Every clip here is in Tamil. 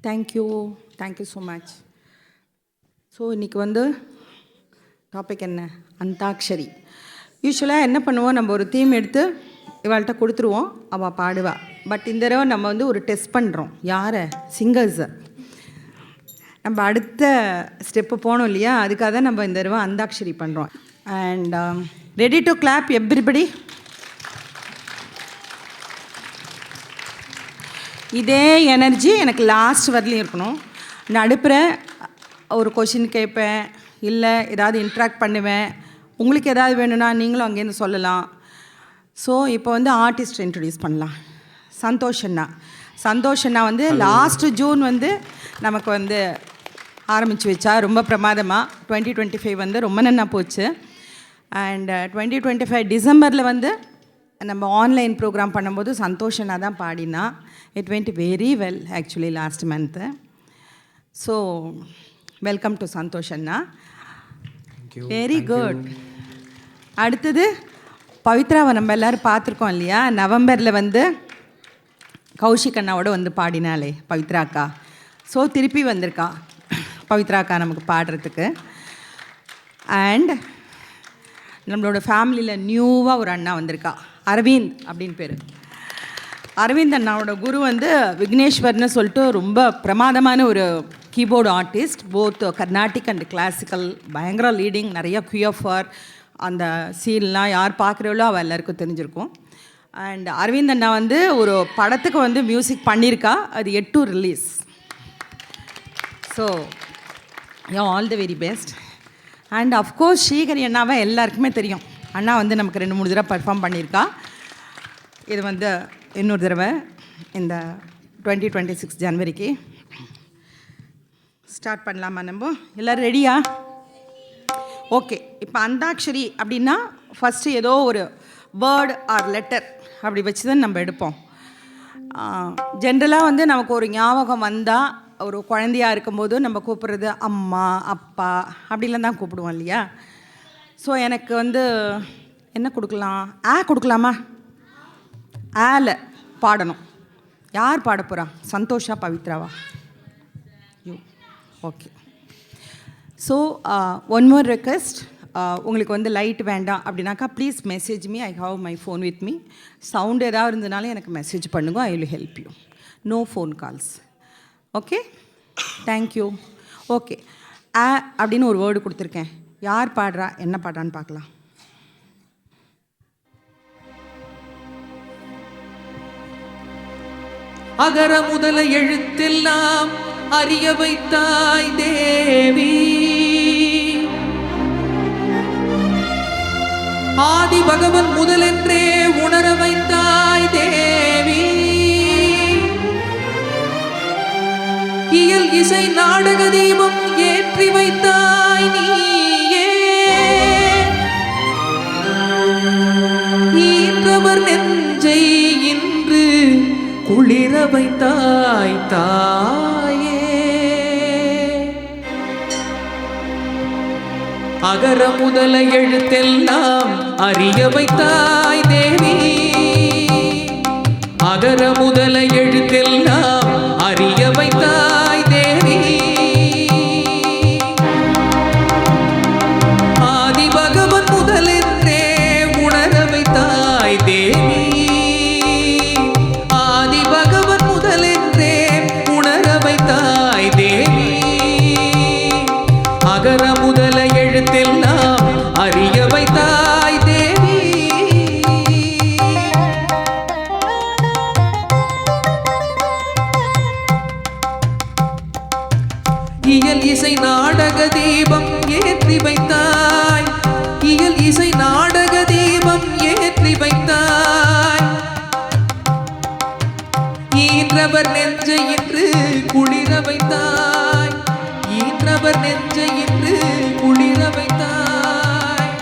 Thank you so much. ஸோ இன்றைக்கி வந்து டாபிக் என்ன? அந்தாக்ஷரி. யூஸ்வலாக என்ன பண்ணுவோம், நம்ம ஒரு தீம் எடுத்து இவாள்கிட்ட கொடுத்துருவோம், அவள் பாடுவா. பட் இந்த தடவை நம்ம வந்து ஒரு டெஸ்ட் பண்ணுறோம். யாரை? சிங்கர்ஸை. நம்ம அடுத்த ஸ்டெப்பு போனோம் இல்லையா, அதுக்காக தான் நம்ம இந்த தடவை அந்தாக்ஷரி பண்ணுறோம். And ready to clap everybody. இதே எனர்ஜி எனக்கு லாஸ்ட் வரலையும் இருக்கணும். நடுப்புற ஒரு கொஷின் கேட்பேன், இல்லை ஏதாவது இன்ட்ராக்ட் பண்ணுவேன். உங்களுக்கு ஏதாவது வேணும்னா நீங்களும் அங்கேருந்து சொல்லலாம். ஸோ இப்போ வந்து ஆர்டிஸ்ட் இன்ட்ரடியூஸ் பண்ணலாம். சந்தோஷ் அண்ணா வந்து லாஸ்ட்டு ஜூன் வந்து நமக்கு வந்து ஆரம்பித்து வச்சா ரொம்ப பிரமாதமாக. 2025 வந்து ரொம்ப நல்லா போச்சு. அண்ட் 2025 டிசம்பரில் வந்து நம்ம ஆன்லைன் ப்ரோக்ராம் பண்ணும்போது சந்தோஷ் அண்ணா தான் பாடினா. It went very well actually last month. So welcome to Santhosh அண்ணா. Very good. அடுத்தது பவித்ராவை நம்ம எல்லோரும் பார்த்துருக்கோம் இல்லையா, நவம்பரில் வந்து கௌஷிக் அண்ணாவோட வந்து பாடினாலே பவித்ராக்கா. ஸோ திருப்பி வந்திருக்கா பவித்ராக்கா நமக்கு பாடுறதுக்கு. அண்ட் நம்மளோட ஃபேமிலியில் நியூவாக ஒரு அண்ணா வந்திருக்கா, அரவிந்த் அப்படின்னு பேர். அரவிந்த் அண்ணாவோட குரு வந்து விக்னேஸ்வர்னு சொல்லிட்டு ரொம்ப பிரமாதமான ஒரு keyboard artist, both Carnatic and classical. பயங்கர லீடிங், நிறைய QFR அந்த சீன்லாம் யார் பார்க்குறவளோ அவள் எல்லாருக்கும் தெரிஞ்சிருக்கும். அண்ட் அரவிந்த் அண்ணா வந்து ஒரு படத்துக்கு வந்து மியூசிக் பண்ணியிருக்கா, அது எட்டு release. So all the very best. And of course Srikari அண்ணாவை எல்லாருக்குமே தெரியும். அண்ணா வந்து நமக்கு 2-3 தடவை பர்ஃபார்ம் பண்ணியிருக்கா. இது வந்து இன்னொரு தடவை இந்த 2026 ஜனவரிக்கு ஸ்டார்ட் பண்ணலாமா? நம்ம எல்லோரும் ரெடியா? ஓகே. இப்போ அந்தாக்ஷரி அப்படின்னா ஃபஸ்ட்டு ஏதோ ஒரு வேர்டு ஆர் லெட்டர் அப்படி வச்சு தான் நம்ம எடுப்போம். ஜென்ரலாக வந்து நமக்கு ஒரு ஞாபகம் வந்தால், ஒரு குழந்தையாக இருக்கும்போது நம்ம கூப்பிட்றது அம்மா அப்பா அப்படிலாம் தான் கூப்பிடுவோம் இல்லையா. ஸோ எனக்கு வந்து என்ன கொடுக்கலாம்? கொடுக்கலாமா? ஆல பாடணும். யார் பாட போகிறா? சந்தோஷா பவித்ராவா? You. Okay. So one more request. உங்களுக்கு வந்து லைட் வேண்டாம் அப்படின்னாக்கா please message me. I have my phone with me. Sound ஏதாவது இருந்ததுனால எனக்கு மெசேஜ் பண்ணுங்க. I will help you. No phone calls. Okay, thank you. Okay, அப்படின்னு ஒரு வேர்டு கொடுத்துருக்கேன். யார் பாடுறா, என்ன பாடுறான்னு பார்க்கலாம். அகர முதல எழுத்தெல்லாம் அறிய வைத்தாய் தேவி, ஆதி பகவன் முதலென்றே உணர வைத்தாய் தேவி, இயல் இசை நாடக தீபம் ஏற்றி வைத்தாய் நீயே, ஈன்றவர் நெஞ்சை இன்று குளிர வைத்தாய் தாயே, அகர முதல எழுத்தெல்லாம் அறிய வைத்தாய் தேவி, அகர முதல எழுத்தெல்லாம் அறிய வைத்தாய் தேவி, ஆதி பகவன் முதலென்றே உணர வைத்தாய் தேவி, ஆதி பகவன் முதலென்றே உணர வைத்தாய் தேவி, அகர முதல எழுத்தெல்லாம் அறிய வைத்தாய் தேவி, இயல் இசை நாடக தீபம் ஏற்றி வைத்தாய், இயல் இசை நாடக தீபம் ஏற்றி வைத்தாய், ஈன்றவர் நெஞ்சை இன்று குளிர வைத்தாய், ஈன்றவர் நெஞ்சை இன்று குளிர வைத்தாய்,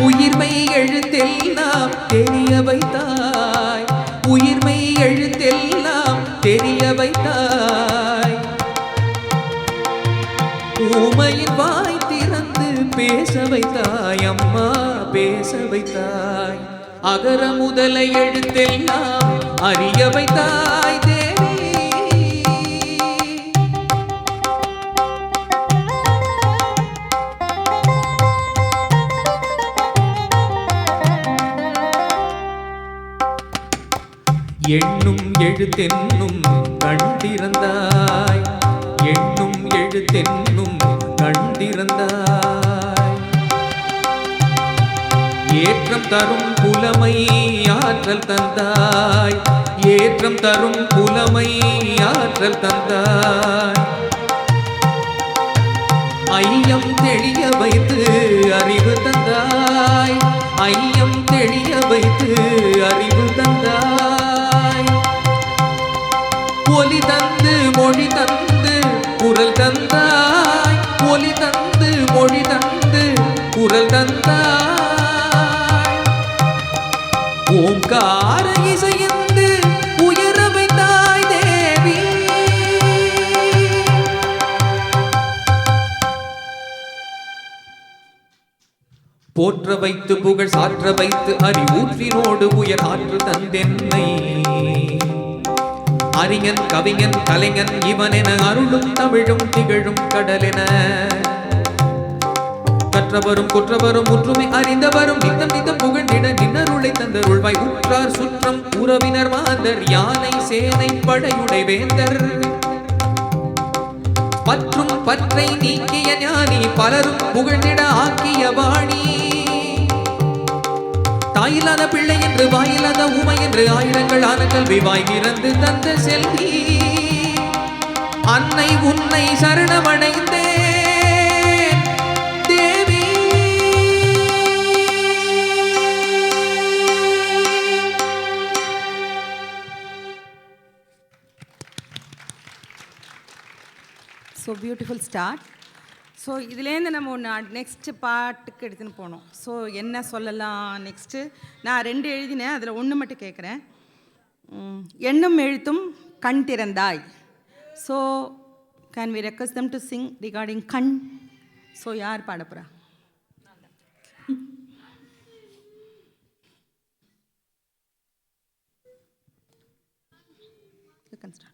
உயிர்மை எழுத்தெல்லாம் தெரிய வைத்தாய், உயிர்மை எழுத்தெல்லாம் தெரிய வைத்தாய், ஊமையின் வாய் திறந்து பேச வைத்தாய் அம்மா, பேச வைத்தாய், அகர முதல எழுத்தெல்லாம் அறிய வைத்தாய் தேவி. எண்ணும் எழுத்தென்னும் கண்டிருந்தாய், எண்ணும் எழுத்தென்னும் கண்டிருந்தாய். ஏற்றம் தரும் புலமை ஆற்றல் தந்தாய், ஏற்றம் தரும் புலமை ஆற்றல் தந்தாய். ஐயம் தெளிய வைத்து அறிவு தந்தாய், ஐயம் தெளிய வைத்து அறிவு தந்தாய். ஒலி தந்து மொழி தந்து குரல் தந்தாய், ஒலி தந்து மொழி தந்து குரல் தந்தாய். ஓங்கார இசையந்து உயர வைத்தாய் தேவி. போற்ற வைத்து புகழ் சாற்ற வைத்து அறிவூற்றினோடு உயர் ஆற்று தந்தென்னை. அறிஞன் கவிஞன் கலைஞன் இவனென அருளும் தமிழும் திகழும் கடலென. கற்றவரும் குற்றவரும் ஒற்றுமை அறிந்தவரும் நித்தம் நித்தம் புகழ்ந்திட நின்னருளை தந்தருள்வாய். உற்றார் சுற்றம் உறவினர் மாந்தர் யானை சேனை படையுடை வேந்தர். பற்றும் பற்றை நீக்கிய ஞானி பலரும் புகழ்ந்திட ஆக்கிய வாணி. தாயில்லாத பிள்ளை என்று வாயில்லாத ஊமை என்று ஆயிரங்கள் ஆன கல்வி வாய்கிறது தந்த செல்வி. அன்னை உன்னை சரணமடைந்தேன் தேவி. So beautiful start. ஸோ இதுலேருந்து நம்ம ஒன்று நெக்ஸ்ட்டு பாட்டுக்கு எடுத்துன்னு போனோம். ஸோ என்ன சொல்லலாம் நெக்ஸ்ட்டு? நான் 2 எழுதினேன், அதில் 1 மட்டும் கேட்குறேன். எண்ணும் எழுத்தும் கண் திறந்தாய். So can we request them to sing regarding கண்? ஸோ யார் பாட போகிறா? You can start.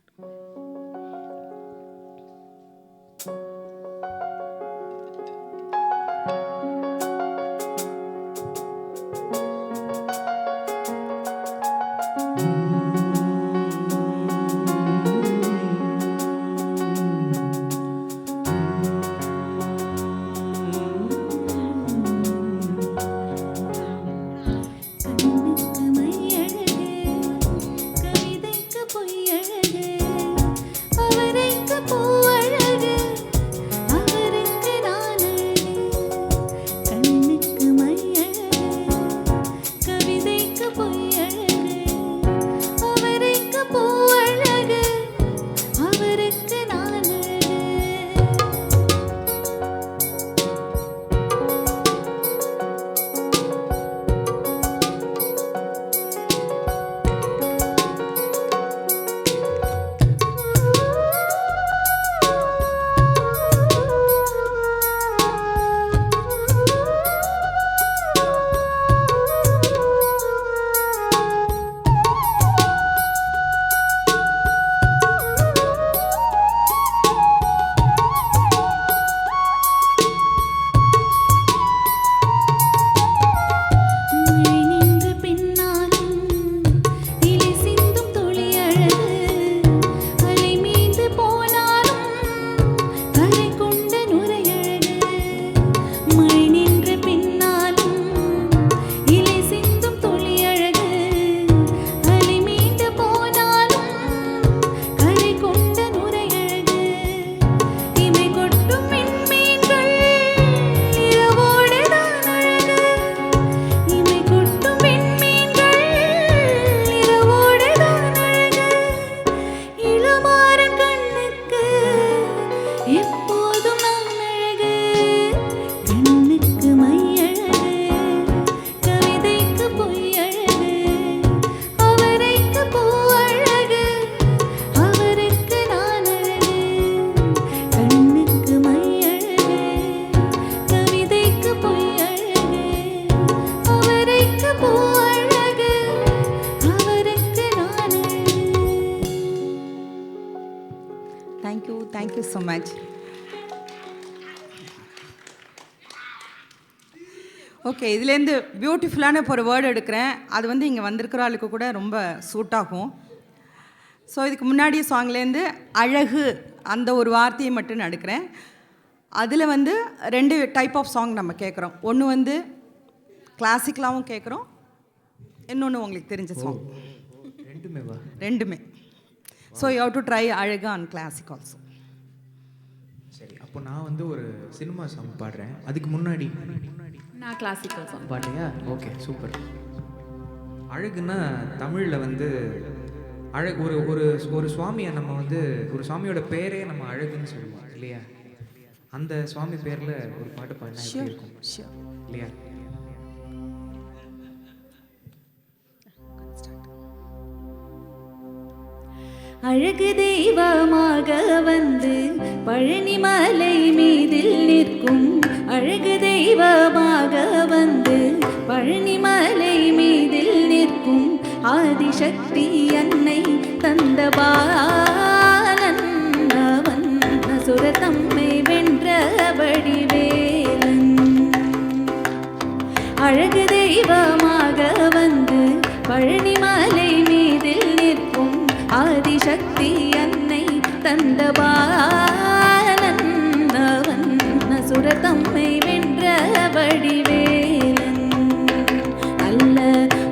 Thank you so much. Okay, இதுலேருந்து பியூட்டிஃபுல்லான இப்போ ஒரு வேர்டு எடுக்கிறேன். அது வந்து இங்கே வந்திருக்கிற ஆளுக்கு கூட ரொம்ப சூட் ஆகும். ஸோ இதுக்கு முன்னாடி சாங்லேருந்து அழகு அந்த ஒரு வார்த்தையை மட்டும் நான் எடுக்கிறேன். அதில் வந்து 2 டைப் ஆஃப் சாங் நம்ம கேட்குறோம். ஒன்று வந்து கிளாசிக்கலாகவும் கேட்குறோம், இன்னொன்று உங்களுக்கு தெரிஞ்ச சாங். ரெண்டுமே. So you have to try அழகு அண்ட் கிளாசிக் ஆல்சோ. சரி, அப்போ நான் வந்து ஒரு சினிமா சாங் பாடுறேன். அதுக்கு முன்னாடி நான் கிளாசிக்கல் சாங் பாடுறியா? Okay, super. அழகுன்னா தமிழில் வந்து அழகு ஒரு ஒரு ஒரு சுவாமியை நம்ம வந்து ஒரு சுவாமியோட பேரே நம்ம அழகுன்னு சொல்லுவோம் இல்லையா? அந்த சுவாமி பேரில் ஒரு பாட்டு பாடினா எப்படி இருக்கும் இல்லையா? அழகு தெய்வமாக வந்து பழனிமலை மீதில் நிற்கும், அழகு தெய்வமாக வந்து பழனிமலை மீதில் நிற்கும் ஆதிசக்தி அன்னை தந்த பாலன் அவன் அசுரத்தம்மை வென்ற வடிவேலன். அழகு தெய்வமாக வந்து பழனிமலை மீதில் நிற்கும் ஆதிசக்தி அன்னை தந்த பாலன் அவன் அசுரத்தம்மை வென்ற வடிவேலன். அல்ல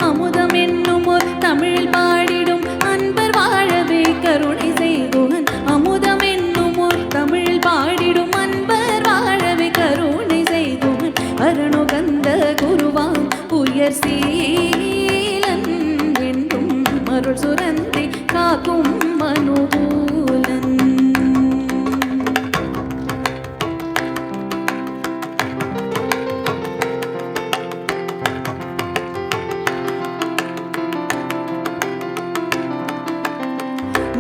அமுதம் என்னும் ஒரு தமிழில் பாடிடும் அன்பர் வாழவே கருணை செய்குவன். அமுதம் என்னும் ஒரு தமிழில் பாடிடும் அன்பர் வாழவே கருணை செய்குவன். அருணுகந்த குருவாம் உயர் சீலன் என்றும் அருள் சுரந்தை காக்கும் மனுகூலன்.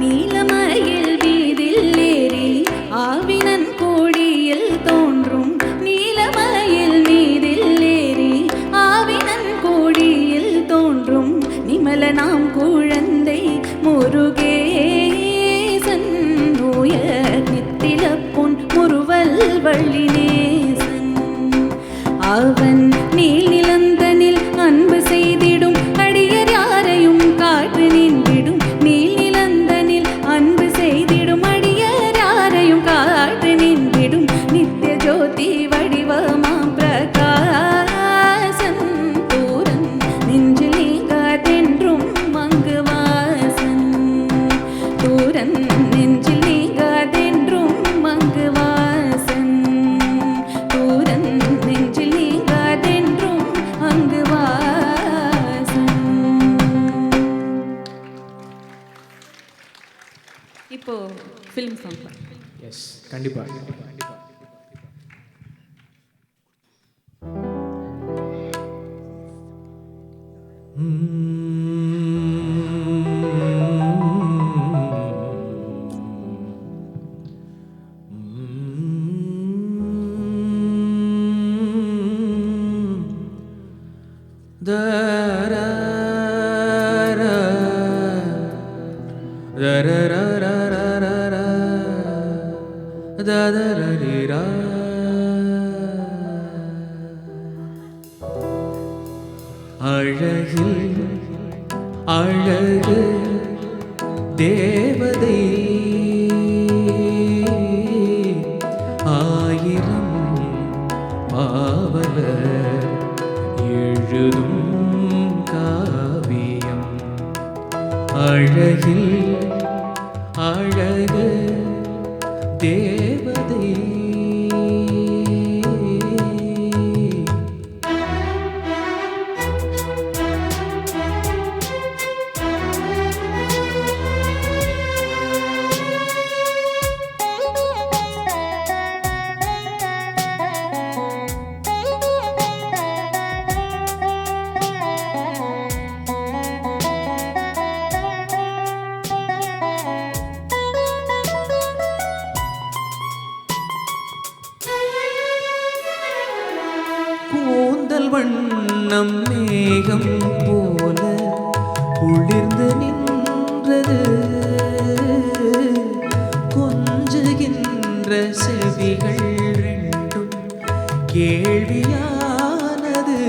நீலமயில் வீதில் ஏறி ஆவினன் கோடியில் தோன்றும், நீலமயில் மீதில் ஏறி ஆவினன் கோடியில் தோன்றும் நிமலனாம் குழந்தை முருகேசன். உயர் நித்தில பொன் முறுவல் வள்ளினேசன். அவன் நீல் நிலந்தனில் அன்பு செய்திடும் அடியர் யாரையும் காற்று நின்றிடும். நீல் நிலந்தனில் அன்பு செய்திடும் அடியர் யாரையும் காற்று நின்றிடும். நித்திய ஜோதி வடிவமாம் பிரகாசன் தூரன் நெஞ்சில் நீங்காதென்றும் அங்கு வாசன். தூரன் நெஞ்சில் நீங்காதென்றும் அங்கு வாசன். தூரன் நெஞ்சில் நீங்காதென்றும் அங்கு வாசன். இப்போ ஃபிலிம் சாங். எஸ், கண்டிப்பாக. அழகில் அழகு தேவதை ஆயிரம் பாவலர் எழுதும் காவியம். அழகில் அழகு தேவதை கூந்தல் வண்ணம் மேகம் போல குளிர்ந்து நின்றது. கொஞ்சுகின்ற செவிகள் ரெண்டும் கேள்வியானது.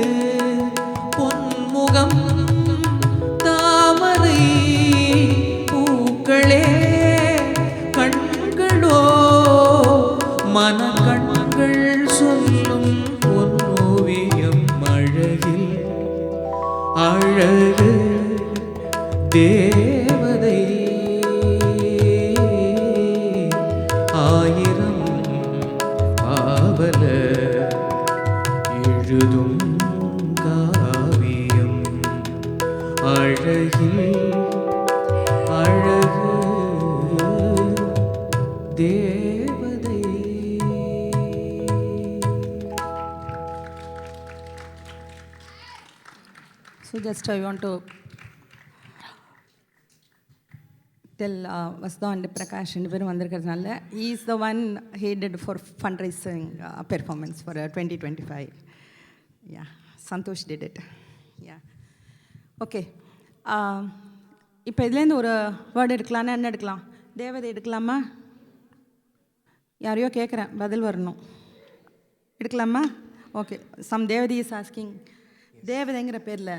just I want to tell Vasudha and Prakash ரெண்டு பேரும் வந்திருக்கிறதுனால he is the one he did for fundraising performance for 2025. Yeah, Santosh did it. Yeah. Okay. இப்போ இதுலேருந்து ஒரு வேர்டு எடுக்கலான்னா என்ன எடுக்கலாம்? தேவதை எடுக்கலாமா? யாரையோ கேட்குறேன், பதில் வரணும். எடுக்கலாமா? Okay. Some Devathi is asking. தேவதைங்கிற பேரில்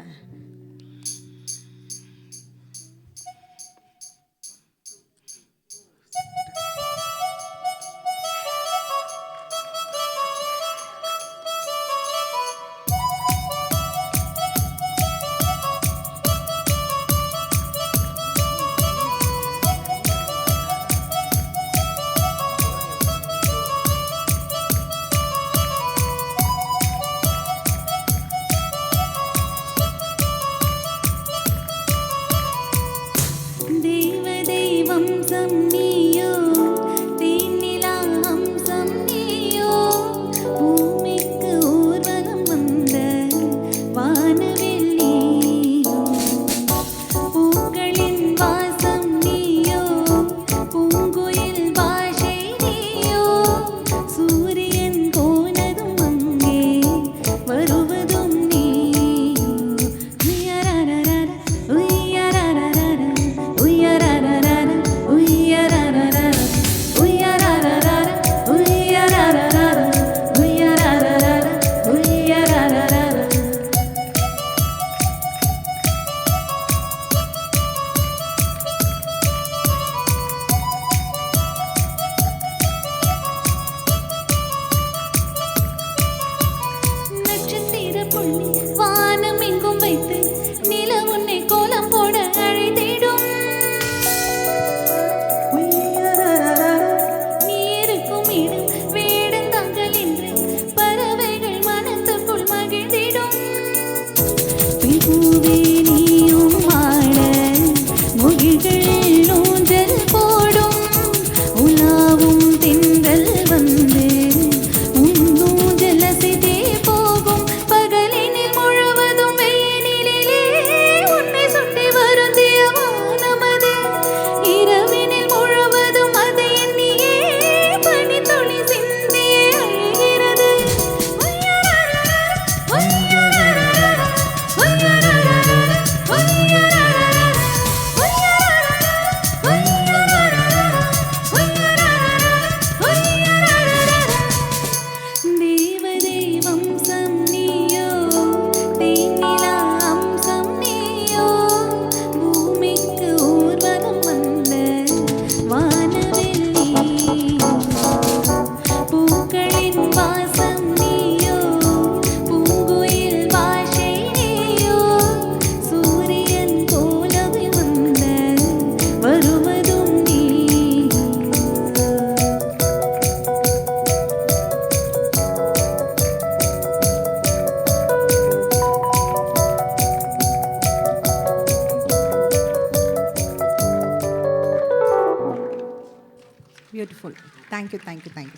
beautiful. Thank you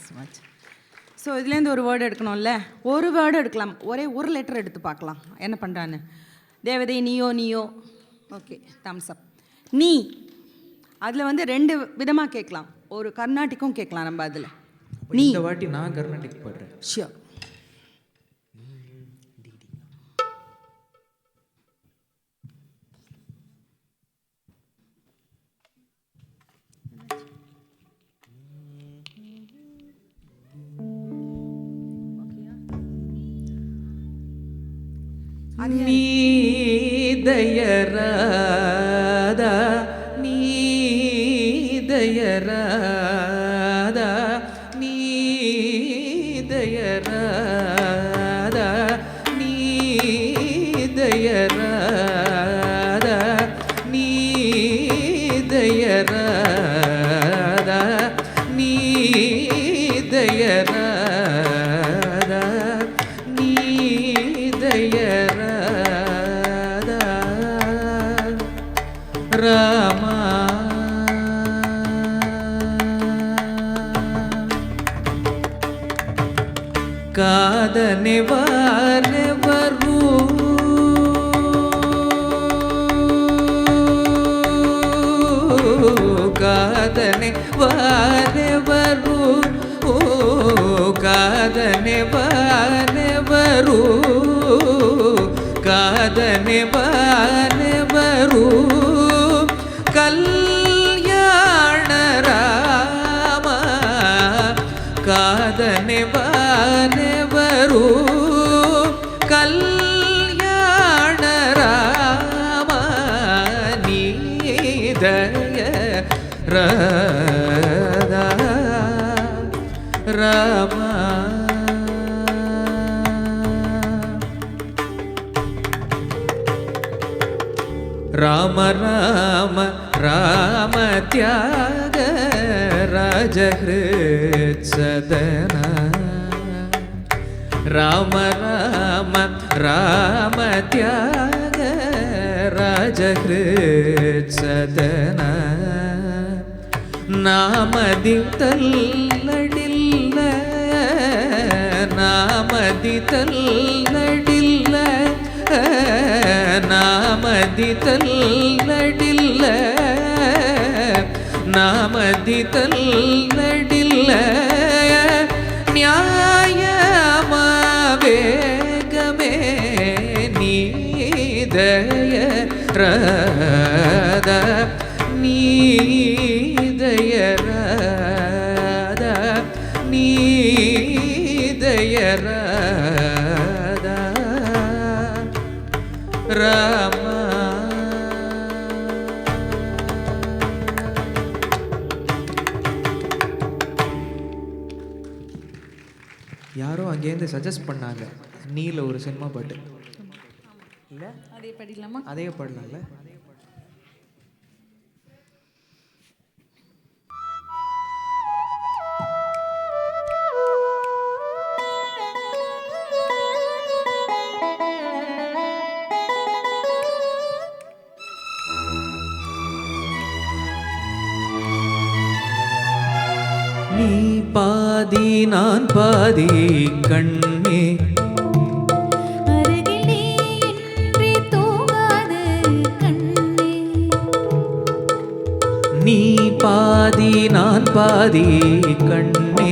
so much. So இதுலேருந்து ஒரு வேர்டு எடுக்கணும்ல, ஒரு வேர்டு எடுக்கலாம், ஒரு லெட்டர் எடுத்து பார்க்கலாம் என்ன பண்ணுறான்னு. தேவதை நீயோ. ஓகே, தம்ஸ் அப். நீ அதில் வந்து 2 விதமாக கேட்கலாம், ஒரு கர்நாடிக்கும் கேட்கலாம் நம்ம அதில். நீ இந்த வாட்டி நான் கர்நாடிக் பாடுறேன். ஷியோர். நீதயராதா நீதயராதா நீதயராதா நீதயராதா நீதயராதா நீதயராதா நீதயராதா ராமா ಕಾದನೆ ವಾರೆವರು ಕಾದನೆ ವಾರೆವರು ಕಾದನೆ ವಾರೆವರು ಕಾದನೆ ವಾರೆವರು ಕಲ್ಯಾಣ ರಾಮ ಕಾದನೆ ವಾರೆವರು ಕಲ್ಯಾಣ ರಾಮ ನೀದಯ ರಾಮ ರಾಮ ರಾಮ ರಾಮ ತ್ಯಾಗ ರಾಜಹೃತ್ ಸದನ ರಾಮ ರಾಮ ರಾಮ ತ್ಯಾಗ ರಾಜಹೃತ್ ಸದನ ನಾಮದಿ ತಲ್ಲಡಿಲ್ಲ ನಾಮದಿ ತಲ್ಲಡಿಲ್ಲ ನಾಮದಿ ತಲ್ಲಡಿಲ್ಲ ನಾಮದಿ ತಲ್ಲಡಿಲ್ಲ ನ್ಯಾಯಮವೇಗಮೇ ನೀದಯ ರಾಧ ನೀದಯ ರಾಧ ನೀದಯ ರಾಧ ರಾಮ யாரோ அங்கேருந்து சஜஸ்ட் பண்ணாங்க நீல ஒரு சினிமா பாட்டு இல்லை அதே படிக்கலாமா? அதே பாடலாம்ல. நீ பாதி நான் பாதி கண்ணே அருகிலே இன்றி தூங்காது கண்ணே நீ பாதி நான் பாதி கண்ணே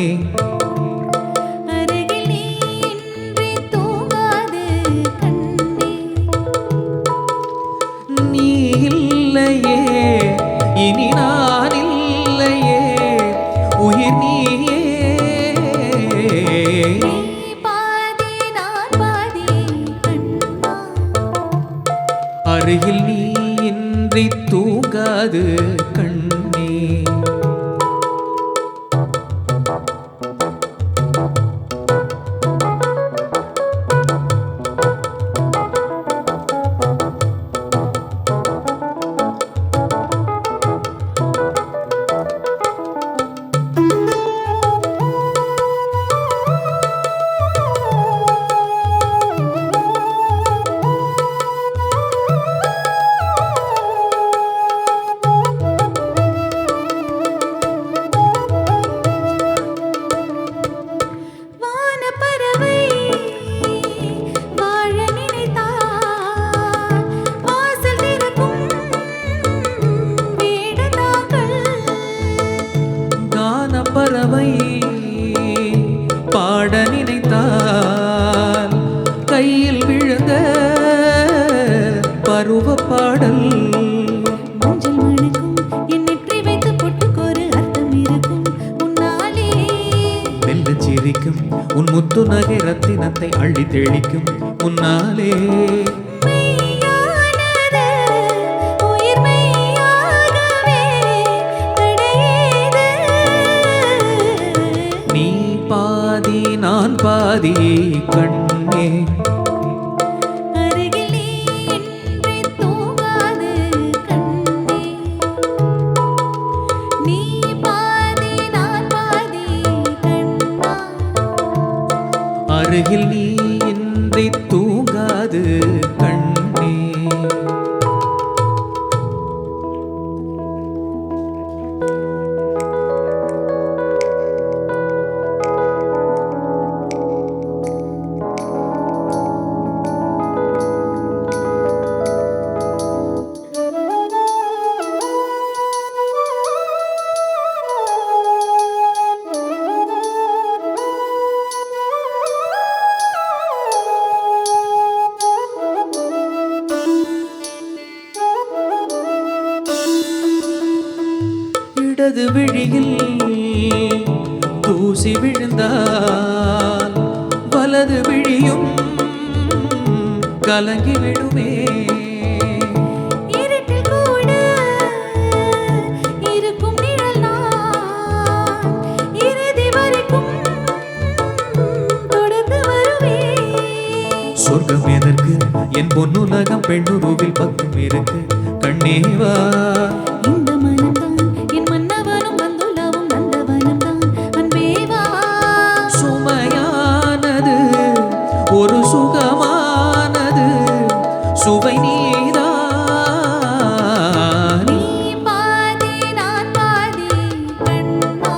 அருகிலே இன்றி தூங்காது கண்ணே நீ இல்லையே இனி நான் இல்லையே உயிர் நீயே நீ பாதி நான் பாதி கண்ணா அருகில் நீ இன்றி தூங்காது கண்ணே வானப்பறவை வாழ நினைத்தால் வாசல் திறக்கும் வீடுதாங்கள் கான பறவை பாட நினைத்தால் கையில் விழுந்த பருவ பாடல் மஞ்சள் மணக்கும் என் நெற்றி வைத்து பொட்டுக்கொரு அர்த்தம் இருக்கும் உன்னாலே மெல்ல சிரிக்கும் உன் முத்து நகை ரத்தினத்தை அள்ளி தெளிக்கும் முன்னாலே மெய்யானது உயிர் மெய்யாகவே தடையேது நீ பாதி நான் பாதி கண்ணே அருகில் நீ இன்றி தூங்காது கண்ணே நீ பாதி நான் பாதி கண்ணா அருகில் நீ இன்றி தூங்காது கண்ணே இடது விழியில் தூசி விழுந்தால் வலது விழியும் கலங்கி விடுமே. இருட்டில் கூட இருக்கும் நிழல் நான் இறுதி வரைக்கும் தொடர்ந்து வருவேன். சொர்க்கம் எதற்கு என் பொன்னுலகம் பெண்ணுருவில் பக்கம் இருக்கு கண்ணேவா. இந்த மனம்தான் என் மன்னவனும் வந்துலவும் நந்தவனம்தான் அன்பேவா. சுமையானது ஒரு சுகமானது சுவை நீதான். நீ பாதி நான் பாதி கண்ணா.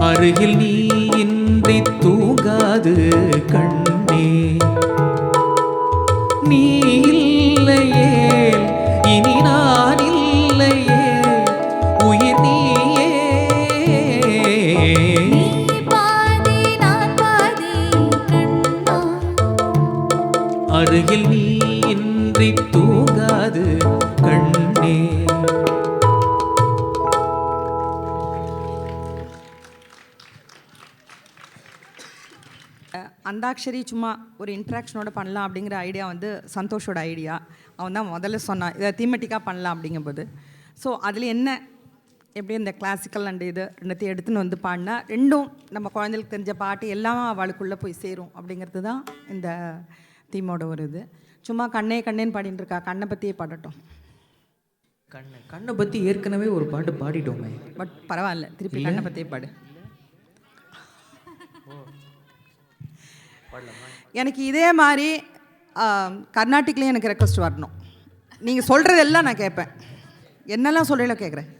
அருகில் நீ இன்றி தூங்காது கண்ணே. நீ இல்லையே இனி நான் இல்லையே உயிர் நீயே. நீ பாதி நான் பாதி கண்ணா. அருகில் நீ இன்றி தூங்காது கண்ணே. அந்தாக்ஷரி சும்மா ஒரு இன்ட்ராக்ஷனோட பண்ணலாம் அப்படிங்கிற ஐடியா வந்து சந்தோஷோட ஐடியா. அவன் தான் முதல்ல சொன்னான் இதை தீமெட்டிக்காக பண்ணலாம் அப்படிங்கும்போது. ஸோ அதில் என்ன எப்படி இந்த கிளாசிக்கல் அண்ட் இது ரெண்டுத்தையும் எடுத்துன்னு வந்து பாடினா ரெண்டும் நம்ம குழந்தைகளுக்கு தெரிஞ்ச பாட்டு எல்லாம் அவளுக்குள்ளே போய் சேரும் அப்படிங்கிறது தான் இந்த தீமோட ஒரு இது. சும்மா கண்ணே கண்ணேன்னு பாடின்னு இருக்கா, கண்ணை பற்றியே பாடட்டும். கண்ணை பற்றி ஏற்கனவே ஒரு பாட்டு பாடிட்டோமே. பட் பரவாயில்ல, திருப்பி கண்ணை பற்றியே பாடு. எனக்கு இதே மாதிரி கர்நாடிக்லேயும் எனக்கு ரெக்வஸ்ட் வரணும். நீங்கள் சொல்கிறதெல்லாம் நான் கேட்பேன், என்னெல்லாம் சொல்கிறீங்களோ கேட்குறேன்.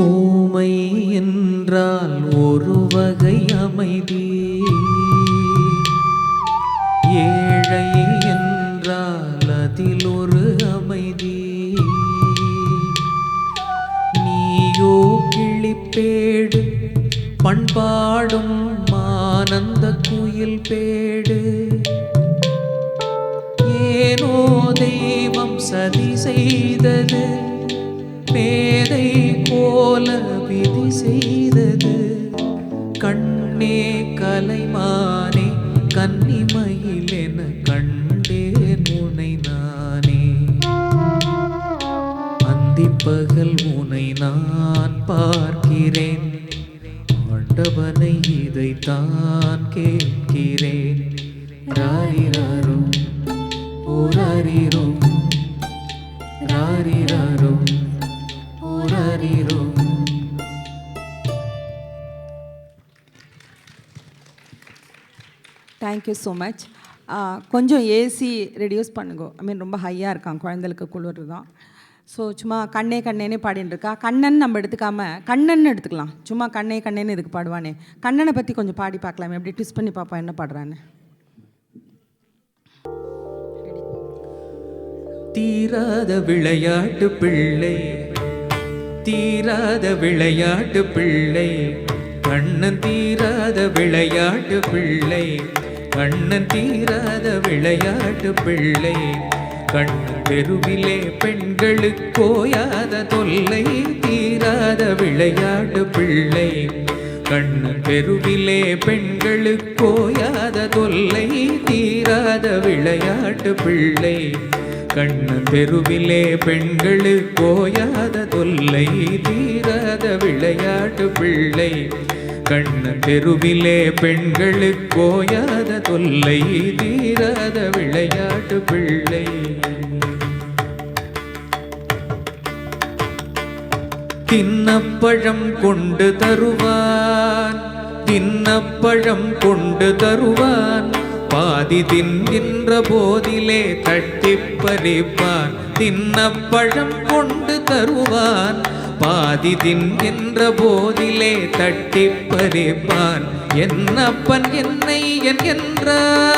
ஊமை என்றால் ஒரு வகை அமைதி, ஏழை என்றால் அதில் ஒரு அமைதி. நீயோ கிளிப்பேடு பண்பாடும் ஆனந்த குயில் பேடு, ஏனோ தெய்வம் சதி செய்தது, பேதை போல விதி செய்தது. கண்ணே கலைமானே கன்னிமயில் என கண்டேன் உனை நானே. அந்திப்பகல் உனை நான் பார்க்கிறேன், ஆண்டவனை இதைத்தான் கேட்கிறேன். ராரிராரோ ஓராரிரோ ராரிராரோ ஓராரிரோ. Thank you so much. கொஞ்சம் ஏசி ரெடியூஸ் பண்ணுங்க. ஐ மீன் ரொம்ப ஹையாக இருக்கான், குழந்தைகளுக்கு குளிர் தான். ஸோ சும்மா கண்ணே கண்ணேனே பாடின்னு இருக்கா. கண்ணன் நம்ம எடுத்துக்காம கண்ணன் எடுத்துக்கலாம். சும்மா கண்ணே கண்ணேன்னு இதுக்கு பாடுவானே, கண்ணனை பற்றி கொஞ்சம் பாடி பார்க்கலாமே, எப்படி ட்விஸ்ட் பண்ணி பார்ப்போம் என்ன பாடுறான்னு. தீராத விளையாட்டு பிள்ளை, தீராத விளையாட்டு பிள்ளை, கண்ணன் தீராத விளையாட்டு பிள்ளை, கண்ணன் தீராத விளையாட்டு பிள்ளை. கண்ணன் தெருவிலே பெண்களுக்கு கோயாத தொல்லை, தீராத விளையாட்டு பிள்ளை. கண்ணன் தெருவிலே பெண்களுக்கு கோயாத தொல்லை, தீராத விளையாட்டு பிள்ளை. கண்ணன் தெருவிலே பெண்களுக்கு கோயாத தொல்லை, தீராத விளையாட்டு பிள்ளை. கண்ணன் தெருவிலே பெண்களுக்கு கோயாத தொல்லை, தீராத விளையாட்டு பிள்ளை. தின்னப்பழம் கொண்டு தருவான், தின்னப்பழம் கொண்டு தருவான், பாதி தின்கின்ற போதிலே தட்டி பறிப்பான். தின்னப்பழம் கொண்டு தருவான், பாதி தின்கின்ற போதிலே தட்டி பறிப்பான் என்னப்பன் என்னை என்றால்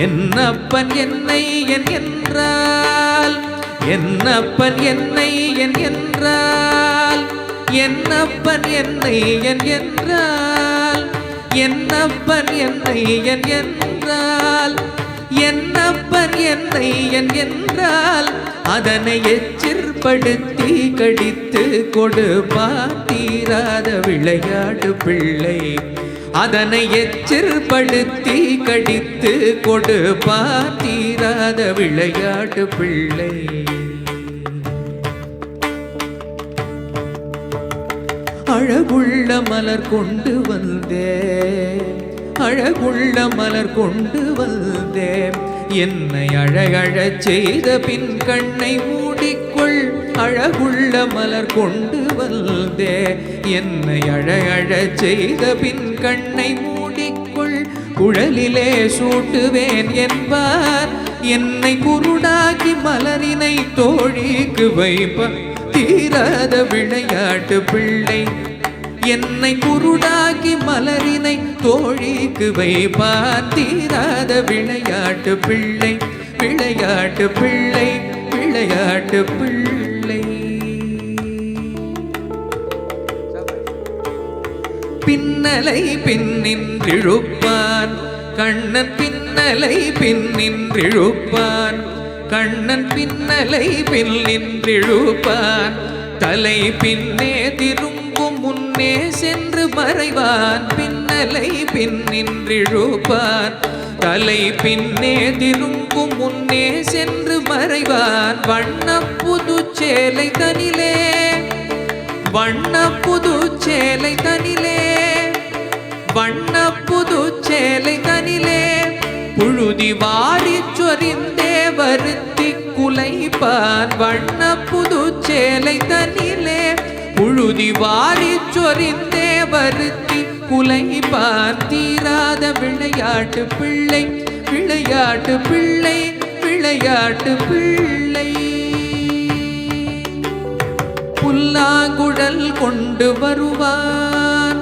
என்னப்பன் என்னை என்றால் என்னப்பன் என்னை என்றால் என்னப்பன் என்னை என்றால் என்னப்பன் என்னை என்றால் என்னப்பன் என்னை என்றால் அதனை எச்சிற்படுத்தி கடித்து கொடுப்பான் தீராத விளையாட்டு பிள்ளை அதனை எச்சிற்படுத்தி கடித்து கொடுப்பான் தீராத விளையாட்டு பிள்ளை அழகுள்ள மலர் கொண்டு வந்தேன் அழகுள்ள மலர் கொண்டு வந்தேன் என்னை அழகழச் செய்த பின் கண்ணை மூடிக்கொள் அழகுள்ள மலர் கொண்டு வந்தே என்னை அழகழச் செய்த பின் கண்ணை மூடிக்கொள் குழலிலே சூட்டுவேன் என்பார் என்னை குருடாக்கி மலரினை தோழிக்கு வைப்ப தீராத விளையாட்டு பிள்ளை என்னை குருடாக்கி மலரினை தோழிக்கு வைப்பான் தீராத விளையாட்டு பிள்ளை விளையாட்டு பிள்ளை விளையாட்டு பிள்ளை பின்னலை பின்னின்றிழுப்பான் கண்ணன் பின்னலை பின்னின்றிழுப்பான் கண்ணன் பின்னலை பின்னின்றிழுப்பான் தலை பின்னே திரும்பும் முன்னே சென்று மறைவான் பின்னலை பின்னின்றிழுப்பான் தலை பின்னே திரும்பும் முன்னே சென்று மறைவான் வண்ணப்புது சேலை தனிலே வண்ணப்புது சேலை தனிலே வண்ணப்புது சேலை தனிலே புழுதி வாரி சொரிந்தே வருத்தி குலைப்பான் வண்ணப்புது சேலை தனிலே புழுதி வாரி சொரிந்தே வருத்தி குலைப்பான் தீராத விளையாட்டு பிள்ளை விளையாட்டு பிள்ளை விளையாட்டு பிள்ளை புல்லாங்குழல் கொண்டு வருவான்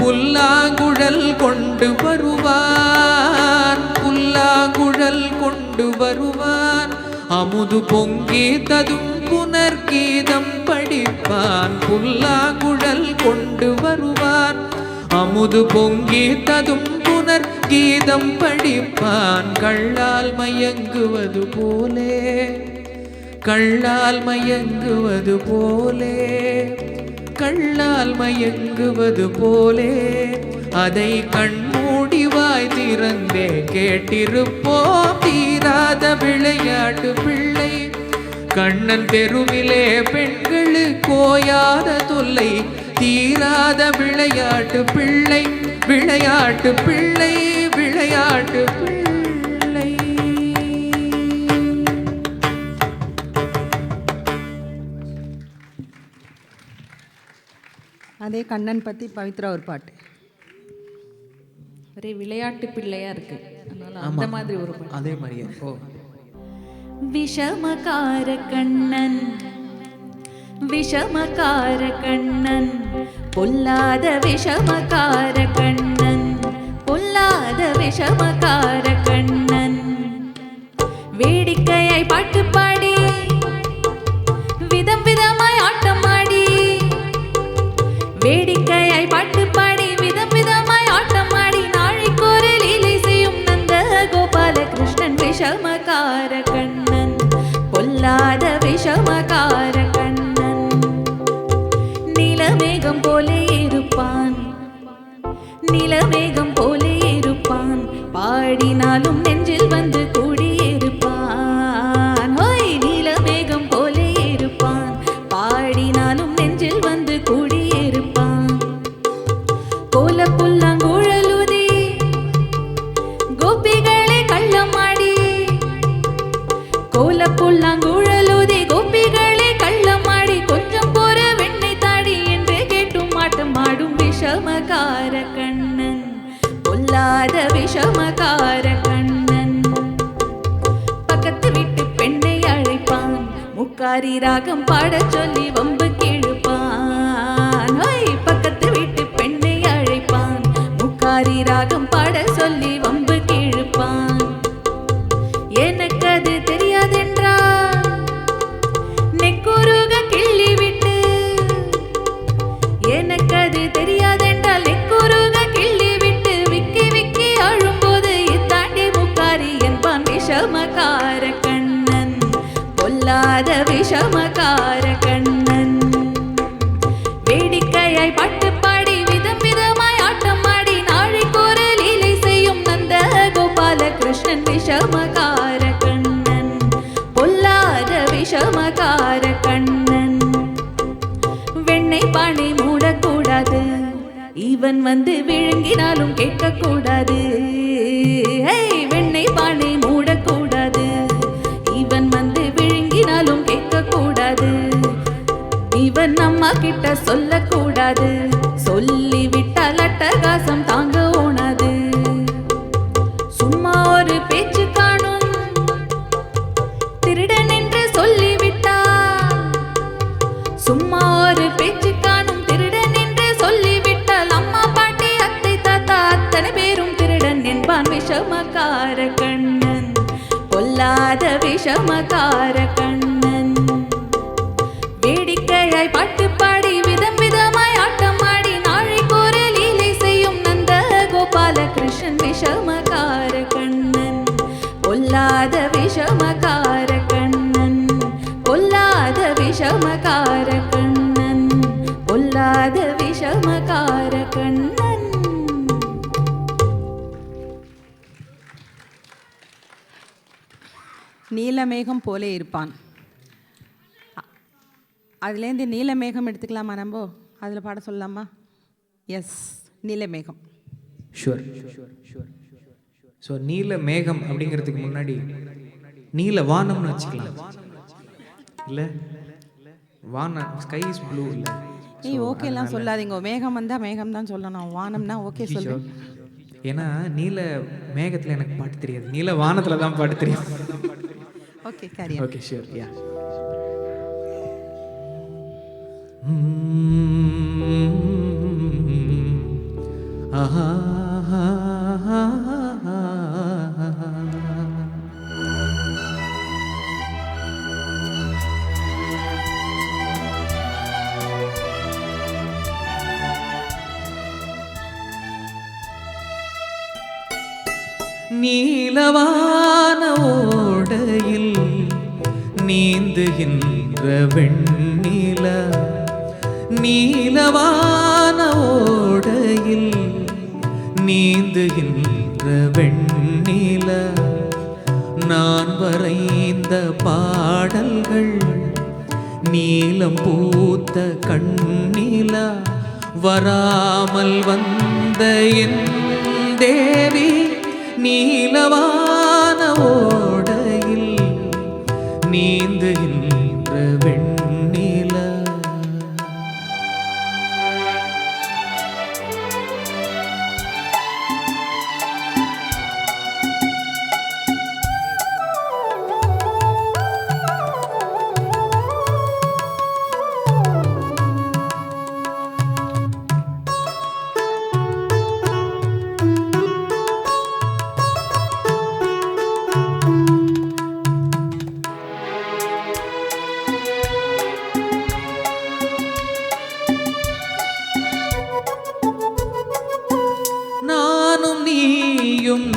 புல்லாங்குழல் கொண்டு வருவான் புல்லாங்குழல் கொண்டு வருவான் அமுது பொங்கி ததும் புனர்கீதம் படிப்பான் புல்லாங்குழல் கொண்டு வருவான் அமுது பொங்கி ததும் புனர்கீதம் படிப்பான் கள்ளால் மயங்குவது போலே கள்ளால் மயங்குவது போலே கள்ளால் மயங்குவது போலே அதை கண்மூடி வாய் திறந்தே கேட்டிருப்போம் தீராத விளையாட்டு பிள்ளை கண்ணன் தெருவிலே பெண்களுக்கு ஓயாத தொல்லை தீராத விளையாட்டு பிள்ளை விளையாட்டு பிள்ளை விளையாட்டு பிள்ளை அதே கண்ணன் பற்றி பவித்ரா ஒரு பாட்டு ஒரே விளையாட்டு பிள்ளையா இருக்கு அதனால அந்த மாதிரி ஒரு பாட்டு அதே மாதிரியே ஓ விஷமகார கண்ணன் விஷமகார கண்ணன் பொல்லாத விஷமகார கண்ணன் பொல்லாத விஷமகார கண்ணன் வேடிக்கையாய் பாட்டு பாடி விதம் விதமாய் ஆட்டம் ஆடி வேடிக்கையாய் பாட்டு பாடி விதம் விதமாய் ஆட்டம் ஆடி நாளைக்கொரு லீலை செய்யும் நந்த கோபால கிருஷ்ணன் விஷமகார கண்ணன் பொல்லாத விஷமகார கண்ணன் நிலமேகம் போலே இருப்பான் நிலமேகம் போலே இருப்பான் பாடினாலும் நெஞ்சில் வந்து கூடியிருப்பான் ஹோய் நிலமேகம் போலே இருப்பான் பாடினாலும் நெஞ்சில் வந்து கூடியிருப்பான் கோல புல்லாங்குழலுதி கோபிகளை கள்ளமாடி கோல புல்லாங்குழலுதி கோபிகளை கள்ளமாடி கொஞ்சம் போற வெண்ணை தாடி என்று கேட்டும் ஆட்டம் ஆடும் விஷமகார கண்ணன் பொல்லாத விஷமகார முக்காரி ராகம் பாடச் சொல்லி வம்பு கிழுப்பான். பக்கத்து வீட்டு பெண்ணை அழைப்பான். முக்காரி ராகம் பாட சொல்லி வம்பு கிழுப்பான். எனக்கு அது தெரியாதென்றால் நெக்குருக கிள்ளி விட்டு, எனக்கு அது தெரியாதென்றால் நெக்குருக கிள்ளி விட்டு விக்கி விக்கி அழும்போது இத்தாண்டி முக்காரி என்பான். விஷமகார கண்ணன், பொல்லாத விஷமகார கண்ணன். வேடிக்கையாய் பாட்டு பாடி விதம் விதமாய் ஆட்டம் ஆடி நாளைக்கொரு லீலை செய்யும் நந்த கோபால கிருஷ்ணன். விஷமகார கண்ணன், பொல்லாத விஷமகார கண்ணன். வெண்ணெய் பானை மூடக்கூடாது, இவன் வந்து விழுங்கினாலும் கேட்கக்கூடாது. வெண்ணெய் பானை மூடக்கூடாது, இவன் வந்து விழுங்கினாலும் கேட்கக்கூடாது. இவன் அம்மா கிட்ட சொல்லக்கூடாது, சொல்லிவிட்டால் அட்டகாசம் தாங்க ஓனாது. சும்மா ஒரு பேச்சு காணும் திருடன் என்று சொல்லிவிட்டால், சும்மா ஒரு பேச்சு காணும் திருடன் என்று சொல்லிவிட்டால் அம்மா பாட்டி அத்தை தாத்தா அத்தனை பேரும் திருடன் என்பான். விஷமகார கண்ணன், பொல்லாத விஷமகார கண்ணன். வேடிக்கையாய் பாட்டு பாடி விதம் விதமாய் ஆட்டம் ஆடி நாளைக்கொரு லீலை செய்யும் நந்த கோபால கிருஷ்ணன். விஷமகார கண்ணன், பொல்லாத விஷமகார கண்ணன், பொல்லாத விஷமகார கண்ணன், பொல்லாத விஷமகார கண்ணன். நீலமேகம் போலே இருப்பான். அதுலேருந்து நீலமேகம் எடுத்துக்கலாமா? நம்ம அதில் பாட சொல்லலாமா? எஸ், நீலமேகம். ஷுவர். ஸோ நீல மேகம் அப்படிங்கிறதுக்கு முன்னாடி நீல வானம்னு வச்சுக்கலாம். இல்லை, வானம் ஸ்கை இஸ் ப்ளூ. இல்லை, நீ ஓகேலாம் சொல்லாதீங்க. மேகம் வந்தால் மேகம் தான் சொல்லணும், வானம்னா ஓகே சொல்லு. ஏன்னா நீல மேகத்தில் எனக்கு பாட்டு தெரியாது, நீல வானத்தில் தான் பாட்டு தெரியும். Okay, carry. Okay, sure. Yeah. ஆஹா. நீலவான ஓடையில் நீந்துகின்ற வெண்ணில, நீலவான ஓடையில் நீந்துகின்ற வெண்ணில, நான் வரைந்த பாடல்கள் நீலம் பூத்த கண்ணில, வராமல் வந்த என் தேவி நீலவான ஓடையில் நீந்துகின்ற வெண்ணில.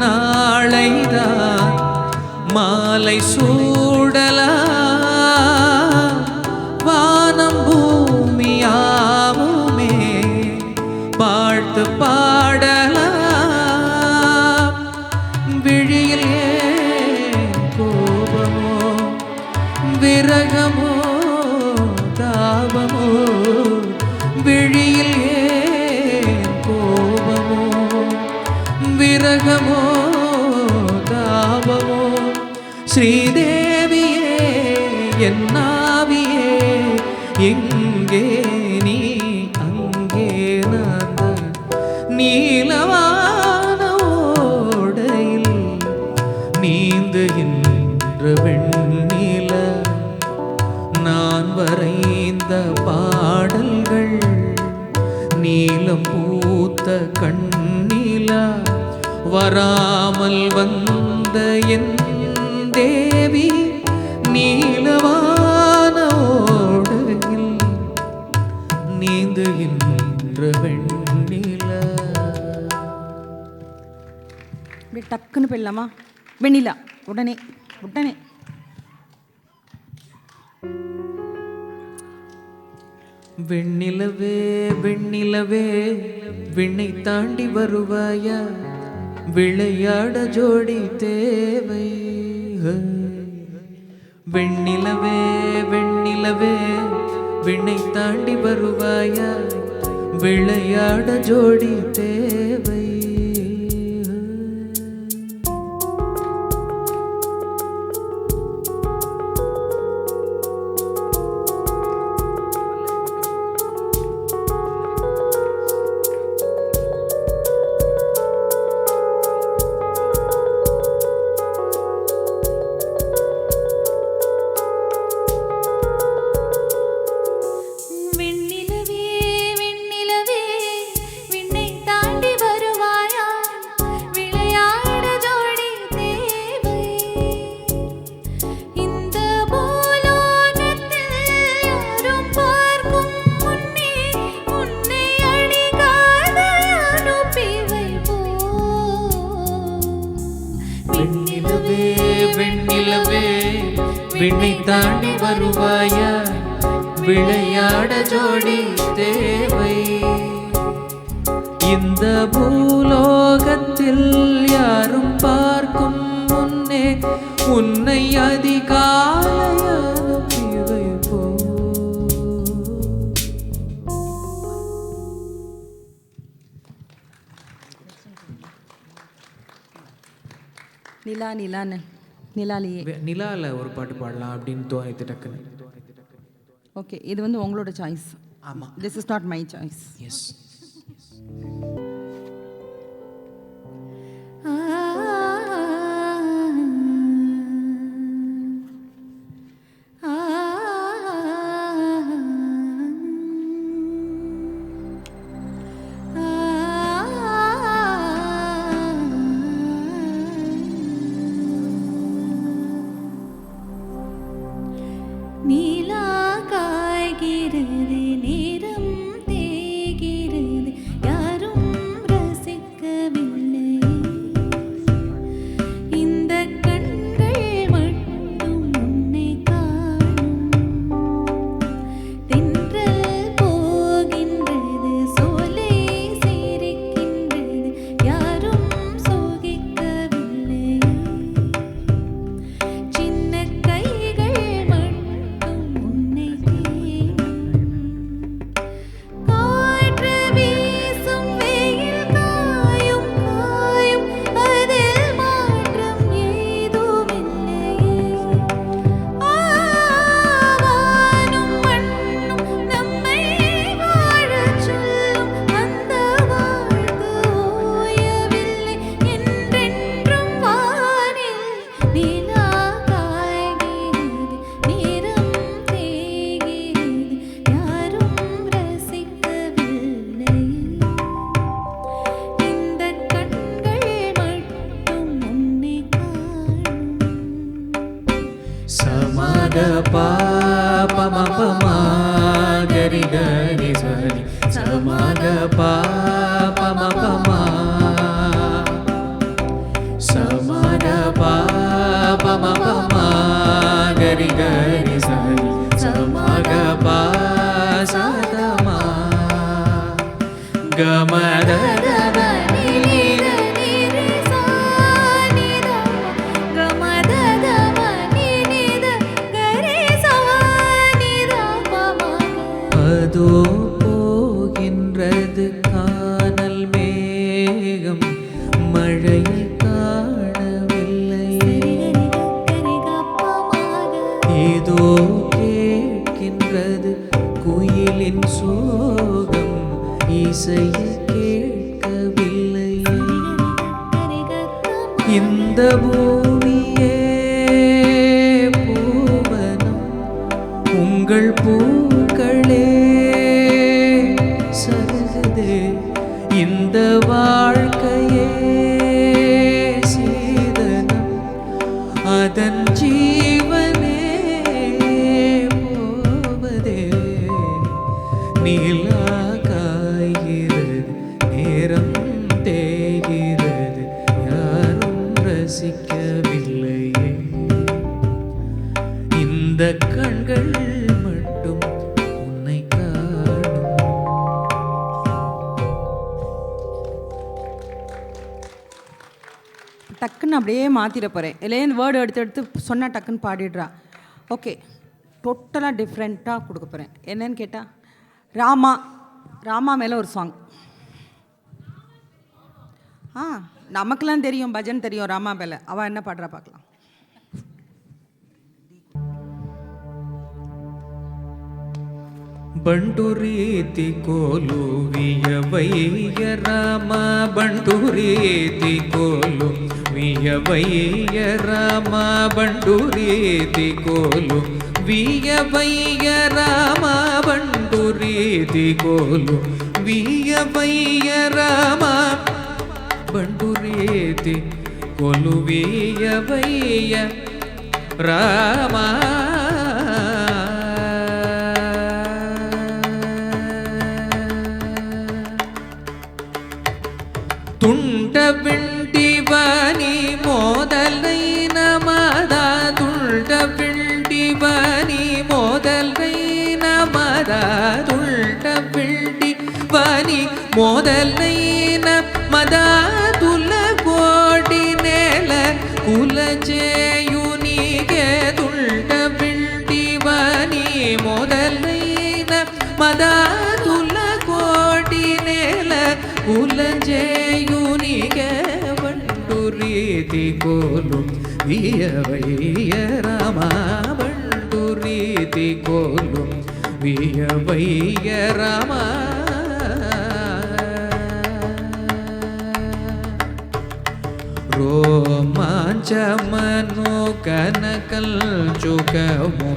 நாளைதான் மாலை சூடலா, வானம் பூமியாவுமே பாட்டு பாடலா. விழியில் ஏன் கோபமோ விரகமோ தாபமோ, விழியில் ஏன் கோபமோ விரகமோ தாபமோ. ஸ்ரீதேவியே என் நாவியே எங்கே நீ அங்கே நான், நீலவான ஓடையில் நீந்துகின்ற வெண்ணில, நான் வராமல் வந்த என் தேவி நீலவான ஓடையில் நீந்துகின்ற வெண்ணிலா. இப்படி டக்குன்னு போயிடலாமா? வெண்ணிலா உடனே உடனே. வெண்ணிலவே வெண்ணிலவே விண்ணை தாண்டி வருவாயா, விளையாட ஜோடி தேவை. வெண்ணிலவே வெண்ணிலவே விண்ணை தாண்டி வருவாயா, விளையாட ஜோடி தேவை. விண்ணை தாண்டி வருவாயா, விளையாட ஜோடி தேவை. இந்த பூலோகத்தில் யாரும் பார்க்கும் முன்னே உன்னை அதிகாலை அனுப்பி வைப்போ. நிலா நிலான்னு நிலாலியே. நிலால ஒரு பாட்டு பாடலாம் அப்படின்னு தோணித்து டக்குன்னு. ஓகே, இது வந்து உங்களோட சாய்ஸ். ஆமாம், this is not my choice. Yes. நீலா காய்கிறது, நேரம் தேய்கிறது, யாரும் ரசிக்கவில்லை. இந்த கண்கள் மட்டும் உன்னை காணும். தென்றல் போகின்றது, சோலை சிரிக்கின்றது, யாரும் சோகிக்கவில்லை. சின்ன கைகள் மட்டும் உன்னை தேடும். காற்று வீசும், வெயில் காயும் காயும், அதில் மாற்றம் ஏதுமில்லையே. வானும் மண்ணும் நம்மை வாழச் சொல்லும், அந்த வாழ்வு ஓயவில்லை என்றென்றும் வானில். நிலா காய்கிறது, நேரம் தேய்கிறது, யாரும் ரசிக்கவில்லை. இந்த கண்கள் மட்டும் உன்னை காணும். சமக பாப மபமா கரி கரி சரி, சமக பாப மபமா, சமக பாப மபமா கரி கரி சரி, சமக பா சதமா கமத அதோ போகின்றது கானல் மேகம், மழையை காணவில்லை. ஏதோ கேட்கின்றது குயிலின் சோகம், இசையை கேட்கவில்லை. இந்த பூமியே பூவனம், உங்கள் பூக்களே சருகுதே. இந்த வாழ்க்கையே அதன் ஜீவனே போவதே நீலா காய்கிறது நேரம் தேய்கிறது யாரும் ரசிக்கவில்லையே இந்த கண்கள் மட்டும் உன்னை காணும். டக்குன்னு அப்படியே மாற்றிட போகிறேன். இல்லையே வேர்டு எடுத்து எடுத்து சொன்னால் டக்குன்னு பாடிடுறா. ஓகே, டோட்டலாக டிஃப்ரெண்ட்டாக கொடுக்க போகிறேன். என்னன்னு கேட்டால் ராமா மேலே ஒரு சாங். நமக்கெல்லாம் தெரியும், பஜன் தெரியும் ராமா மேலே. அவள் என்ன பாடுறா பார்க்கலாம். ಬಂಟು ರೀತಿ ಕೋಲು ವಿಯವಯ್ಯ ರಾಮ ಬಂಟು ರೀತಿ ಕೋಲು ವಿಯವಯ್ಯ ರಾಮ ಬಂಟು ರೀತಿ ಕೋಲು ವಿಯವಯ್ಯ ರಾಮ ಬಂಟು ರೀತಿ ಕೋಲು ವಿಯವಯ್ಯ ರಾಮ ಬಂಟು ರೀತಿ ಕೋಲು ವಿಯವಯ್ಯ ರಾಮ ತುಂಟ ಪಿಂಟಿವನಿ ಮೊದಲೈನ ಮದ ತುಂಟ ಪಿಂಟಿವನಿ ಮೊದಲೈನ ಮದ ತುಂಟ ಪಿಂಟಿವನಿ ಮೊದಲೈನ ಮದ ತುಲ ಕೋಟಿ ನೆಲ ಕುಲಜೇಯುನಿಗೆ ತುಂಟ ಪಿಂಟಿವನಿ ಮೊದಲೈನ ಮದ ತುಲ ಕೋಟಿ ನೆಲ ಕುಲಜೇಯುನಿಗೆ ಬಂಟು ರೀತಿ ಕೋಲು ವಿಯವಯ್ಯ ರಾಮ ಬಂಟು ರೀತಿ ಕೋಲು ವಿಯವಯ್ಯ ರಾಮ ರೋಮಾಂಚಮನು ಕನಕಲ್ ಚುಕಮು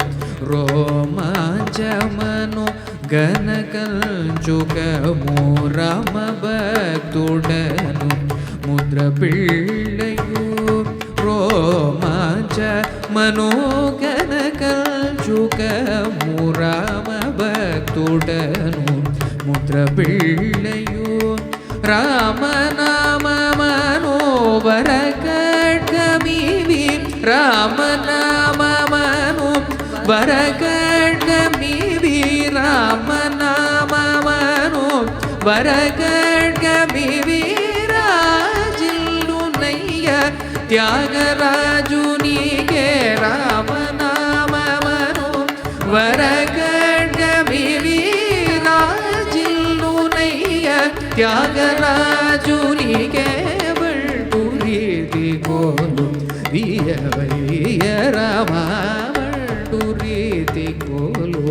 ರೋಮಾಂಚಮನು ಗನಕಲ್ ಚುಕಮು ರಾಮ ಭಕ್ತುಡನು ಮುದ್ರ ಪಿಳ್ಳೆಯು ರೋಮಾಂಚ ಮನೋಗನಕಲ್ ಚುಕಮು ರಾಮ ಭಕ್ತುಡನು ಮುದ್ರ ಪಿಳ್ಳೆಯು ರಾಮನಾಮ ಮನೋವರ ಖಡ್ಗಮಿವಿ ರಾಮನಾಮ ಮನೋವರ ಖಡ್ಗಮಿವಿ ರಾಮನಾಮ ಮನೋವರ ಖಡ್ಗಮಿವಿ ರಾಜಿಲ್ಲು ನಯ್ಯ ತ್ಯಾಗರಾಜುನಿಗೆ ರಾಮನಾಮ ಮನೋವರ ಖಡ್ಗಮಿವಿ ರಾಜಿಲ್ಲು ನಯ್ಯ ತ್ಯಾಗರಾಜುನಿಗೆ ಬಂಟು ರೀತಿ ಕೋಲು ವಿಯವಯ್ಯ ರಾಮ ಬಂಟು ರೀತಿ ಕೋಲು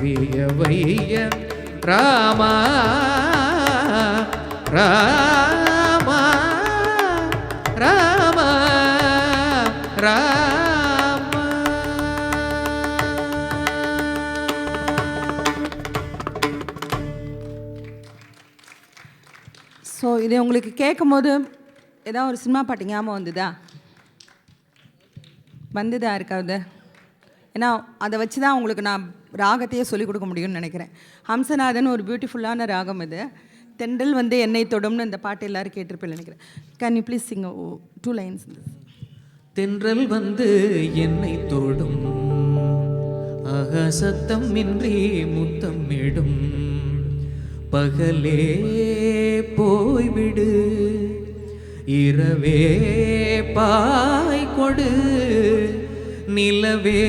ವಿಯವಯ್ಯ ರಾಮ ರಾಮ ರಾಮ ರಾಮ. ஸோ இதை உங்களுக்கு கேட்கும் போது ஏதாவது ஒரு சினிமா பாட்டு ஞாபகம் வந்துதா இருக்காது? ஏன்னா அதை வச்சு தான் உங்களுக்கு நான் ராகத்தையே சொல்லிக் கொடுக்க முடியும்னு நினைக்கிறேன். ஹம்சநாதன் ஒரு பியூட்டிஃபுல்லான ராகம் இது. தென்றல் வந்து என்னை தொடும்னு இந்த பாட்டு எல்லாரும் கேட்டிருப்பேன் நினைக்கிறேன். Can you please Singh 2 lines? தென்றல் வந்து என்னை தொடும் ஆக சத்தம் இன்றி முத்தம் இடும் பகலே போய்விடு இரவே பாய் கொடு நிலவே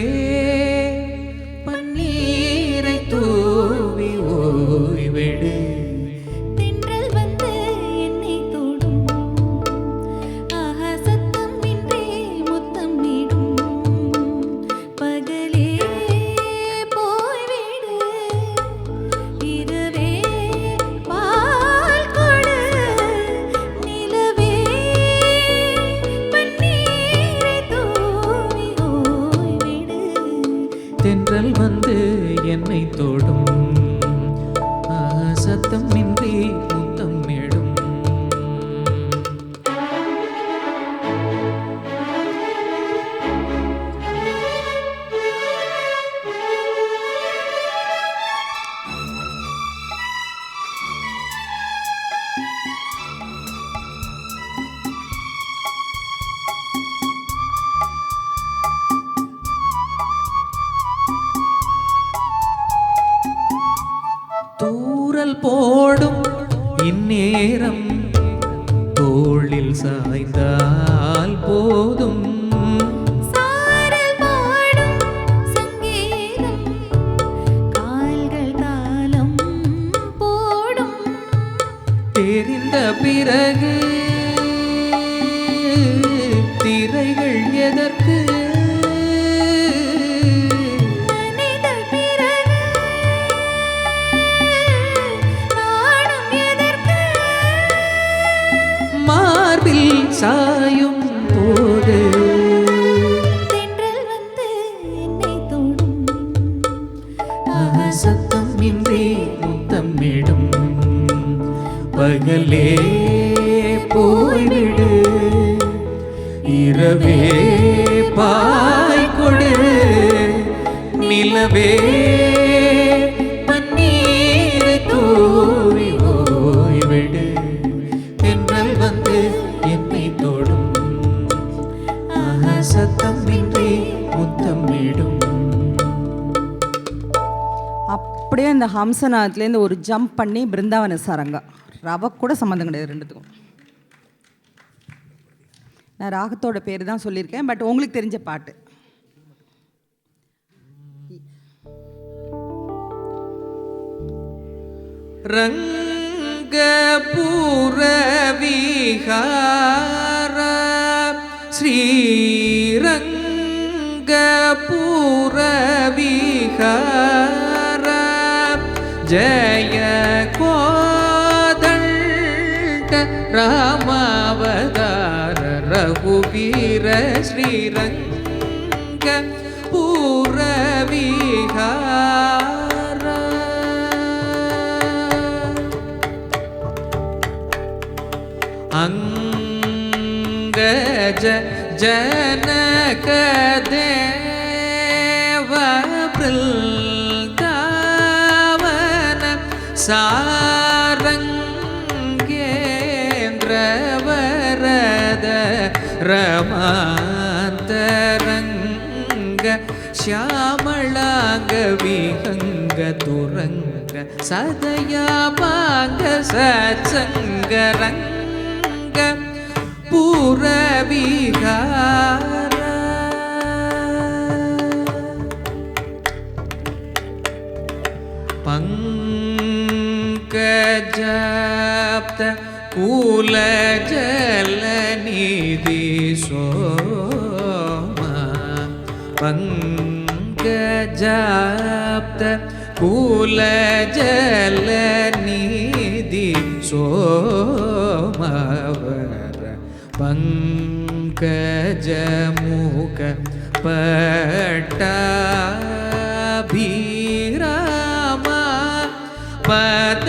பன்னீரை தூவி ஓய்விடு தென்றல் வந்து என்னை தொடும் ஆஹா சத்தமின்றி முத்தமிடும் பகலே போய்விடு இரவே பால் கொடு நிலவே பன்னீரை தூவி ஓய்விடு நேரம் தோளில் சாய்ந்தால் போதும். சாரல் பாடும் சங்கீதம் கால்கள் தாளம் போடும். தெரிந்த பிறகு திரைகள் எதற்கு? நனைந்த பிறகு நாணம் எதற்கு? மார்பில் சாயும் போது தென்றல் வந்து என்னை தொடும். சத்தம் இன்றி முத்தமிடும். பகலே போய்விடு, இரவே பாய் கொடு, நிலவே பன்னீர் தூவி ஓய்விடு. தென்றல் வந்து என்னை தொடும். சத்தம் இன்றி முத்தமிடும். அப்படியே அந்த ஹம்சநாத்லேருந்து ஒரு ஜம்ப் பண்ணி பிருந்தாவன சாரங்கா. ரவ கூட சம்மந்தம் கிடையாது ரெண்டுத்துக்கும். நான் ராகத்தோட பேர் தான் சொல்லியிருக்கேன், பட் உங்களுக்கு தெரிஞ்ச பாட்டு. ரங்கபுர விஹார ஸ்ரீரங்கபுர விஹார ஜய கோதண்ட ராமாவதார ரகுவீர ஸ்ரீரங்கபுர விஹார அங்கஜ ஜனக தேவ பிருந்தாவன சாரங்கேந்திர வரத ரமாந்தரங்க ಶ್ಯಾಮಳಾಂಗ ವಿಹಂಗ ತುರಂಗ ಸದಯಾಪಾಂಗ ಸತ್ಸಂಗರಂಗ ಪುರ ವಿಹಾರ ಪಂಕಜಾಪ್ತ ಕೂಲ ಜಲನಿಧಿ ಸೋಮ ಪಂಕಜಾಪ್ತ ಕೂಲ ಜಲನಿಧಿ ಸೋಮವರ ಪಂಕಜಮುಖ ಪಟ್ಟಾಭಿರಾಮ ಪದ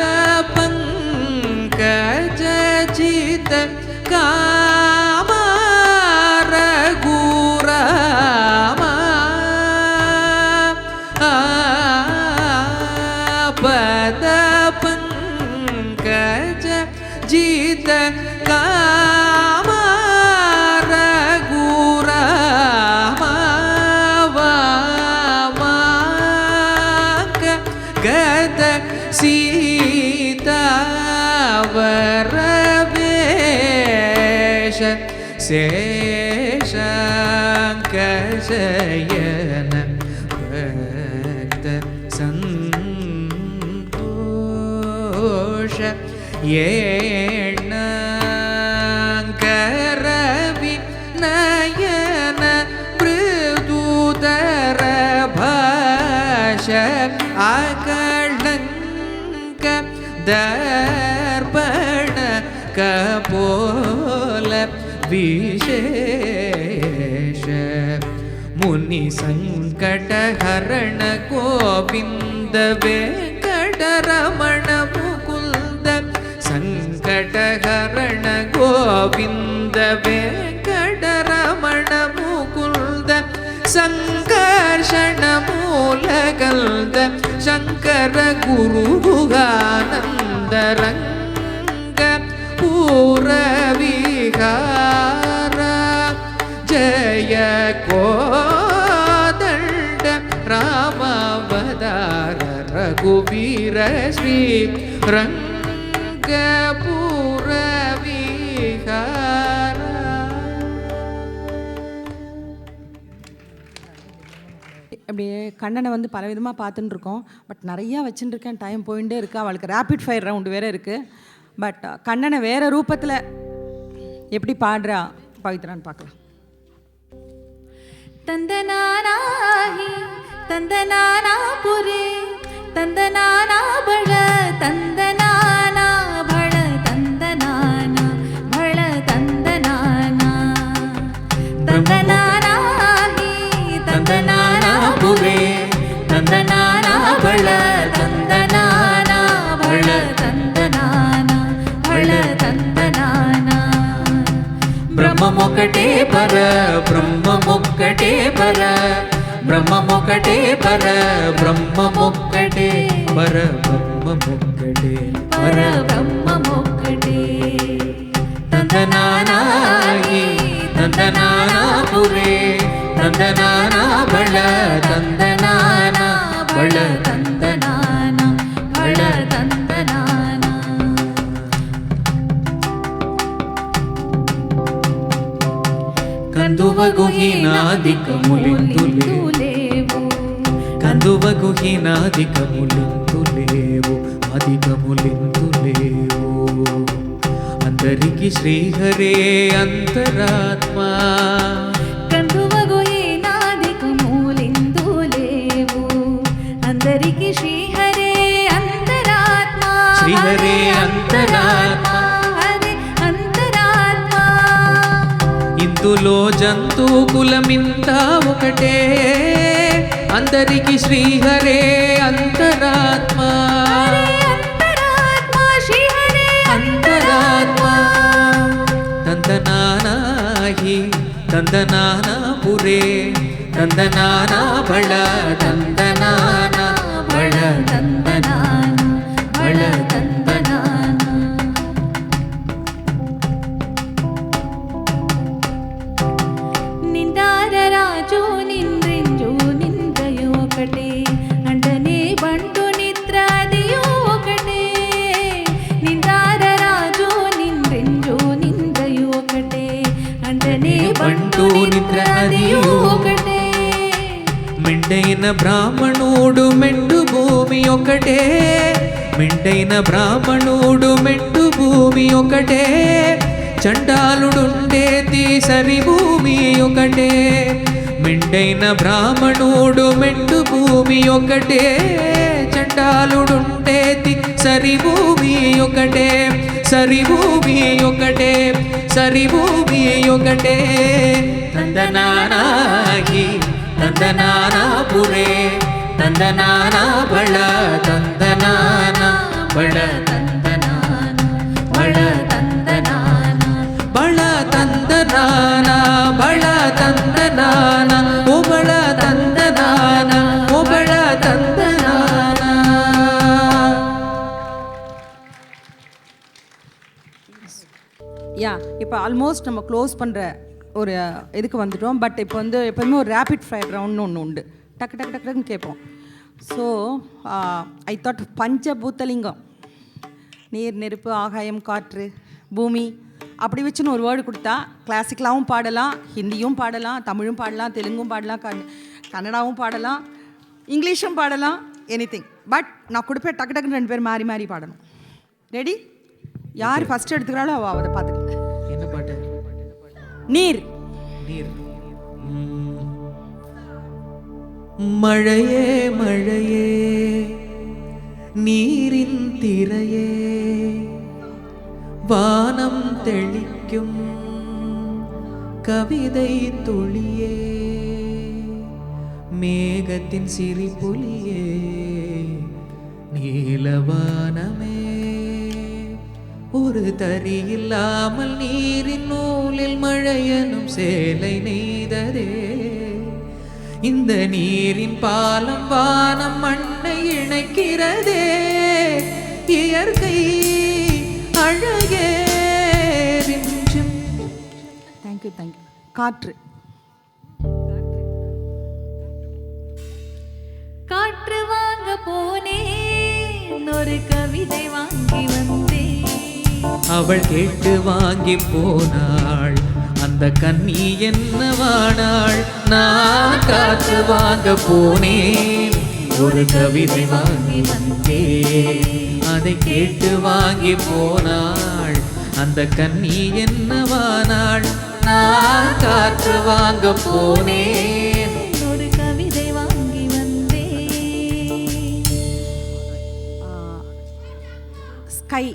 ಪಂಕಜ ಚಿತ ಕಾಮ ರಘುರಾಮ ಪದ ಪಂಕಜ ಜಿತ ಕಾಮ ರಘುರಾಮ ವಾಮಾಂಗ ಗದ ಸೀತಾವರವೇಶ ಶೇಷಾಂಕ ಶಯನ ಭಕ್ತ ಸಂತೋಷ ಏಣಂಕರವಿ ನಯನ ಮೃದುದರ ಭಾಷ ಅಕಳಂಕ ದರ್ಪಣ ಕಪೋಲ ವಿಶೇಷ ಮುನಿ ಸಂಕಟ ಹರಣ ಗೋವಿಂದ ವೆಂಕಟರಮಣ ಮುಕುಂದ ಸಂಕಟ ಹರಣ ಗೋವಿಂದ ವೆಂಕಟರಮಣ ಮುಕುಂದ ಸಂಕರ್ಷಣ ಮೂಲಗಲ್ದ ಶಂಕರ ಗುರುಗಾನಂದ ರಂಗ ಪೂರ ವಿಹಾರ ಜಯ ಕೋದಂಡ ರಾಮಾವತಾರ ರಘುವೀರ ಶ್ರೀ ರಂಗಪೂರ அப்படியே கண்ணனை வந்து பல விதமாக பார்த்துட்டு இருக்கோம். பட் நிறையா வச்சுட்டு இருக்கேன், டைம் போயிட்டே இருக்கு. அவளுக்கு ரேபிட் ஃபயர் ரவுண்டு வேறு இருக்குது. பட் கண்ணனை வேறு ரூபத்தில் எப்படி பாடுறா பவித்ரான்னு பார்க்கலாம். தந்தனானாஹி தந்தனானா புரே தந்தனானா பழ தந்தனானா பழ தந்தனானா பழ தந்தனானா தந்தனானாஹி தந்தனானா புரே தந்தனானா பழ தந்தனானா பழ தந்தனானா பழ தந்தனானா బ్రహ్మమొక్కటే పర బ్రహ్మమొక్కటే పర బ్రహ్మమొక్కటే పర బ్రహ్మమొక్కటే పర బ్రహ్మమొక్కటే పర బ్రహ్మమొక్కటే తందనానాయి తందనానా పురే తందనానా బళ తందనానా బళ తందనానా బళ తందనానా కందువగుహీనాదికములిందులేవు కందువగుహీనాదికములిందులేవు అధికములిందులేవు అందరికి శ్రీహరే అంతరాత్మా కందువగుహీనాదికములిందులేవు అందరికి శ్రీహరే అంతరాత్మా శ్రీహరే అంతరాత్మా హరే అంతరాత్మా ఇందులో జంతు కులమింత ఒకటే అందరికి శ్రీహరే అంతరాత్మా అంతరాత్మా శ్రీహరే అంతరాత్మా తందనానాహి తందనానా పురే తందనానా బళ తందనానా బళ తందనానా బళ తందనానా నిందార రాజు నింద్రింజు నిందయు ఒకటే అంటనే బంటు నిద్రాదియు ఒకటే నిందార రాజు నింద్రింజు నిందయు ఒకటే అంటనే బంటు నిద్రాదియు ఒకటే మెండైన బ్రాహ్మణుడు మెండు భూమి ఒకటే మెండైన బ్రాహ్మణుడు మెండు భూమి ఒకటే చండాలుడుండేది సరి భూమి ఒకటే మెండైన బ్రాహ్మణుడు మెండు భూమి ఒకటే చండాలుడుండేది సరి భూమి ఒకటే సరి భూమి ఒకటే సరి భూమి ఒకటే తందనానాహి తందనానా పురే తందనానా బళ తందనానా బళ తందనానా బళ తందనానా బళ తందనానా బళ తందనానా ఓ బళ తందనానా ఓ బళ తందనానా யா இப்போ ஆல்மோஸ்ட் நம்ம க்ளோஸ் பண்ணுற ஒரு இதுக்கு வந்துட்டோம். பட் இப்போ வந்து எப்போதுமே ஒரு ரேபிட் ஃபயர் ரவுண்ட்னு ஒன்று உண்டு. டக்கு டக்கு டக்கு டக்குன்னு கேட்போம். ஸோ ஐ தாட் பஞ்சபூத்தலிங்கம், நீர் நெருப்பு ஆகாயம் காற்று பூமி அப்படி வச்சுன்னு ஒரு வேர்டு கொடுத்தா கிளாசிக்கலாகவும் பாடலாம், ஹிந்தியும் பாடலாம், தமிழும் பாடலாம், தெலுங்கும் பாடலாம், கன்னடாவும் பாடலாம், இங்கிலீஷும் பாடலாம், எனிதிங். பட் நான் கொடுப்பேன் டக்கு டக்குன்னு 2 பேர் மாறி மாறி பாடணும். ரெடி? யார் ஃபஸ்ட்டு எடுத்துக்கிறாளோ அவள் அதை பார்த்துக்கலாம். என்ன பாட்டு? நீர். நீர். மழையே மழையே நீரின் திரையே வானம் தெளிக்கும் கவிதை துளியே மேகத்தின் சிரிப்புலியே நீலவானமே ஒரு தறி இல்லாமல் நீரின் நூலில் மழையனும் சேலை நெய்ததே இந்த நீரின் பாலம் வானம் மண்ணை இணைக்கிறதே இயற்கை அழகே ரிம்ஜிம். Thank you thank you. காற்று. காற்று வாங்க போனேன் ஒரு கவிதை வாங்கி வந்தேன் அவள் கேட்டு வாங்கி போனாள் அந்த அந்த கன்னி என்னவானாள் நான் காற்று வாங்க போனேன் ஒரு கவிதை வாங்கி வந்தேன் அதை கேட்டு வாங்கி போனாள் அந்த கன்னி என்னவானாள் நான் காற்று வாங்க போனேன் ஒரு கவிதை வாங்கி வந்தேன். ஸ்கை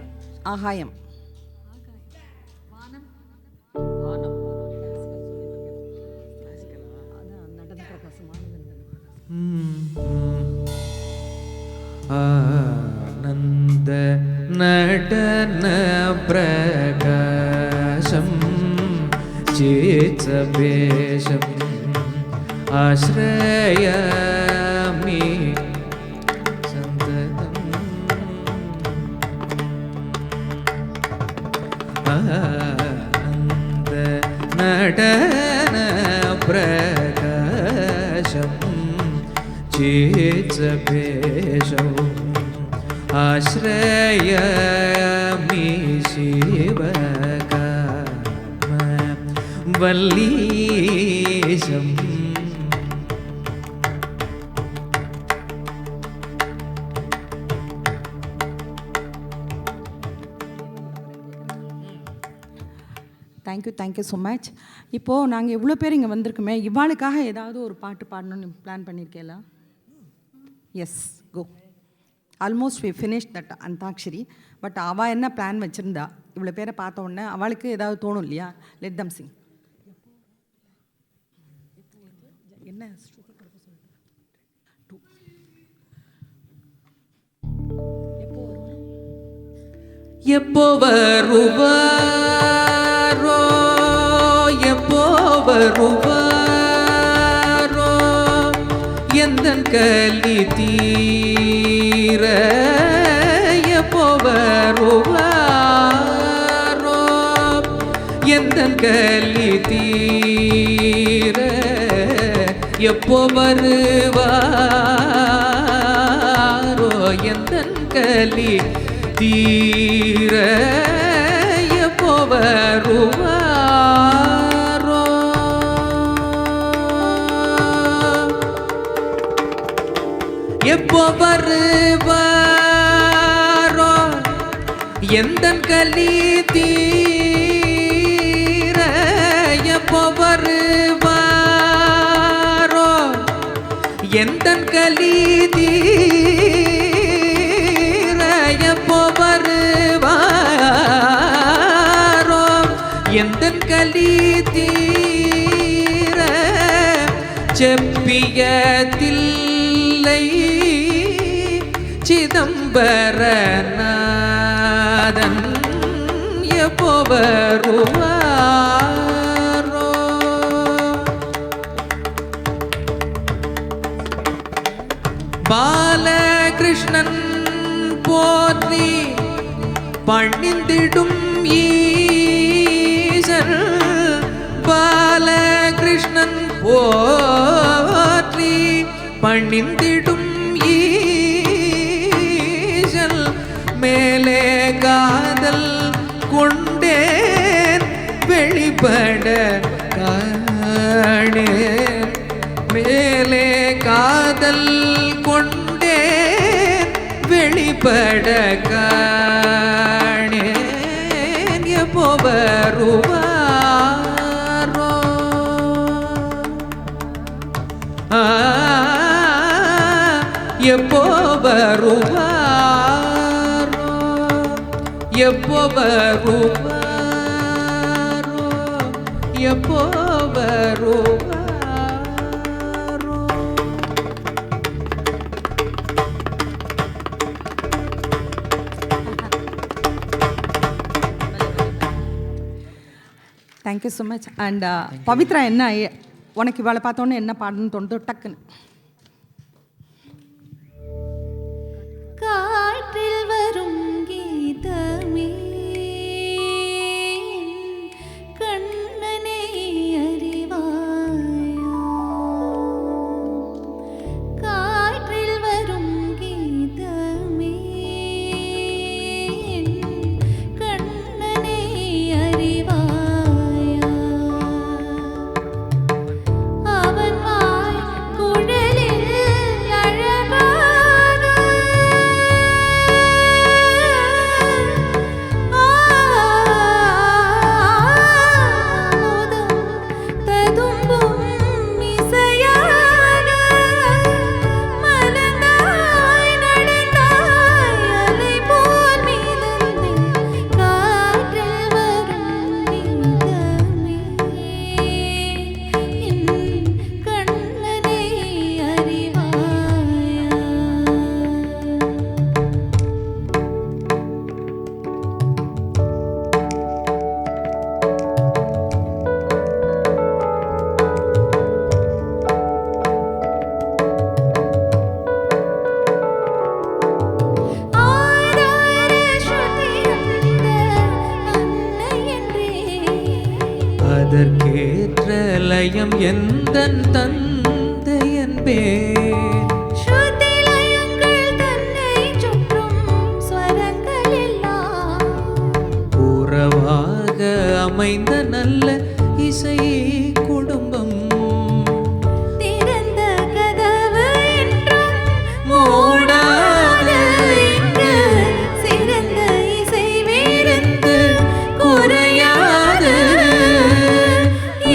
ஆகாயம். ஆனந்த நடன பிரகாசம் சேத்சபேஷம் ஆஸ்ரயாமி சந்ததம் ஆனந்த நடன பிரகாசம் சேத்சபேஷம் ஆஸ்ரயாமி சிவகாம வல்லீசம். Thank you so much. இப்போது நாங்கள் இவ்வளோ பேர் இங்கே வந்திருக்குமே, இவாளுக்காக ஏதாவது ஒரு பாட்டு பாடணும்னு பிளான் பண்ணியிருக்கேல? Yes, go. Almost we finish that antakshari. But அவள் என்ன பிளான் வச்சுருந்தா, இவ்வளோ பேரை பார்த்த உடனே அவளுக்கு ஏதாவது தோணும் இல்லையா? Let them Singh. என்ன எப்போ வருவாரோ எப்போ வருவாரோ எந்தன் கலி தீர எப்போ வருவாரோ எந்தன் கலி தீர எப்போ வருவாரோ எந்தன் கலி தீர எப்போ வருவாரோ எப்போ வருவாரோ எந்தன் கலி தீர எப்போ வருவாரோ எந்தன் கலி தீர எப்போ வருவாரோ எந்தன் கலி தீர செப்பியதில்லை சிதம்பரநாதன் எப்போ வருவாரோ பாலகிருஷ்ணன் போற்றி பணிந்திடும் ஈசன் பாலகிருஷ்ணன் போற்றி பணிந்திடும் ஈசன் மேலே காதல் கொண்டேன் வெளிப்பட காணேன் மேலே காதல் கொண்டேன் வெளிப்பட காணேன் எப்போ வருவாரோ எப்போ வருவாரோ எப்போ வருவாரோ எப்போ வருவாரோ. Thank you so much. And Pavithra, என்ன உனக்கு இவளை பார்த்தோன்னே என்ன பாடணும்னு தோணுதோ டக்குன்னு? காற்றில் வரும் கீதமே கண்ணனை அறிவாயா காற்றில் வரும் கீதமே கண்ணனை அறிவாயா லயம் எந்தன் தந்தை என்பேன். ஸ்ருதிலயங்கள் தன்னை சுற்றும் ஸ்வரங்கள் எல்லாம் உறவாக அமைந்த நல்ல இசை குடும்பம். திறந்த கதவு என்றும் மூடாது இங்கு சிறந்த இசை வேறெந்து குறையாது.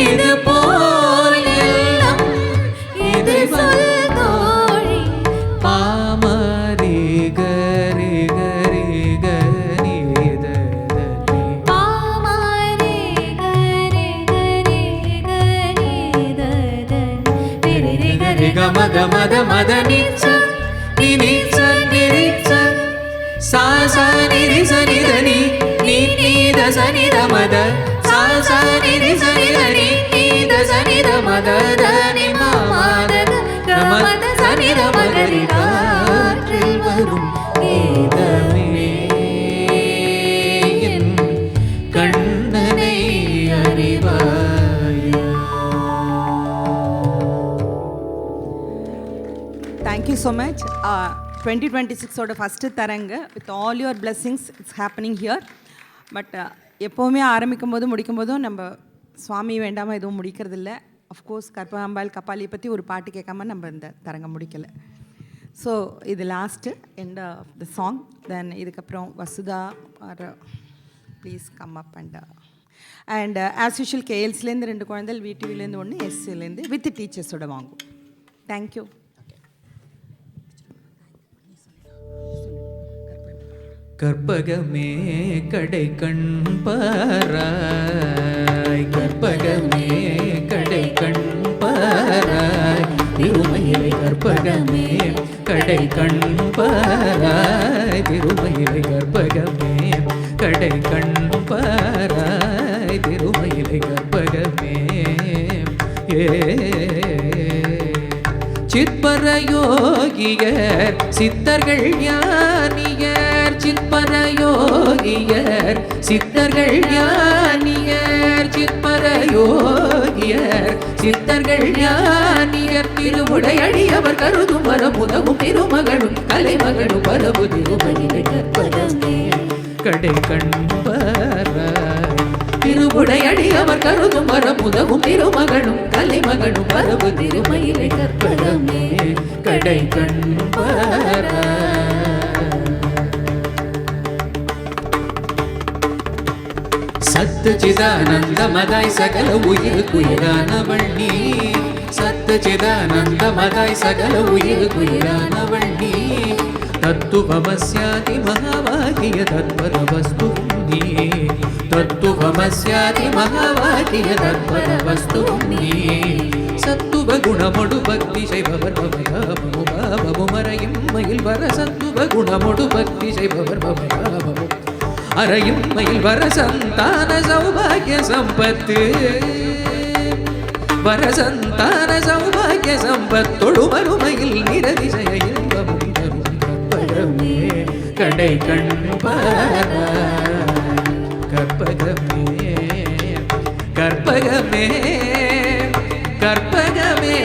இது போல் எல்லாம் இது சொல் தோழி பாமரி கரி கரி கரி தனி. பாமாரே கரே கரே கரே ததன் ரே ரே கரே கம கம மத நிச்ச நிச்ச நிச்ச சா சா நிரி சனி தனி நீ நீத சனி தமத சா சா நிரி சனி தனி நீத சனி தமத தனி மாமத கமத சனி தமகரி காற்றில் வரும் கீதமே என் கண்ணனை அறிவாயா. Thank you so much. 2026ஓட first Taranga with all your blessings it's happening here. But எப்போவுமே ஆரம்பிக்கும் போதும் முடிக்கும் போதும் நம்ம சுவாமி வேண்டாமல் எதுவும் முடிக்கிறதில்ல. அஃப்கோர்ஸ் கற்பகாம்பாள் கபாலியை பற்றி ஒரு பாட்டு கேட்காம நம்ம இந்த தரங்கம் முடிக்கலை. ஸோ இது last end of the song. Then இதுக்கப்புறம் Vasudha R please come up and as usual கேஎல்ஸ்லேருந்து 2 குழந்தைகள், விடிவிலேருந்து 1, எஸ்சிலேருந்து வித் டீச்சர்ஸோட வாங்கும். தேங்க்யூ. கற்பகமே கடை கண் பாராய். கற்பகமே கடை கண் பாராய். திருமயிலை கற்பகமே கடை கண் பாராய். திருமயிலை கற்பகமே கடை கண் பாராய். திருமயிலை கற்பகமே சிற்பரயோகியர் சித்தர்கள் ஞானியர். சிற்பரயோகியர் சித்தர்கள் ஞானியர். சிற்பரயோகியர் சித்தர்கள் ஞானியர். திருவுடையடியவர் கருதும் வரமுதவும் திருமகளும் கலைமகளும் பரவு திருமயிலை கற்பகமே கடை கண் பாராய். திருவுடையடியவர் கருதும் வரமுதவும் திருமகளும் கலைமகளும் பரவு திருமயிலை கற்பகமே கடை கண் பாராய். சத்துச்சிதானந்தமதாய் சகல உயிருக்குயிரானவள் நீ. சத்துச்சிதானந்தமதாய் சகல உயிருக்குயிரானவள் நீ. தத்துவமஸ்யாதி மகாவாக்கிய தத்பர வஸ்து நீ. தத்துவமஸ்யாதி மகாவாக்கிய தத்பர வஸ்து நீ. சத்துவ குணமொடு பக்தி செய்பவர் பவராபமும் அறையும் மயில் வர. சத்துவ குணமொடு பக்தி செய்பவர் பவராபமும் அறையும் மயில் வர. சந்தான சௌபாகிய சம்பத்து வர. சந்தான சௌபாகிய சம்பத்தொடு மறுமையில் நிரதிசய இன்பமும் தரும் கற்பகமே கடை கண் பாராய். கற்பகமே கற்பகமே கற்பகமே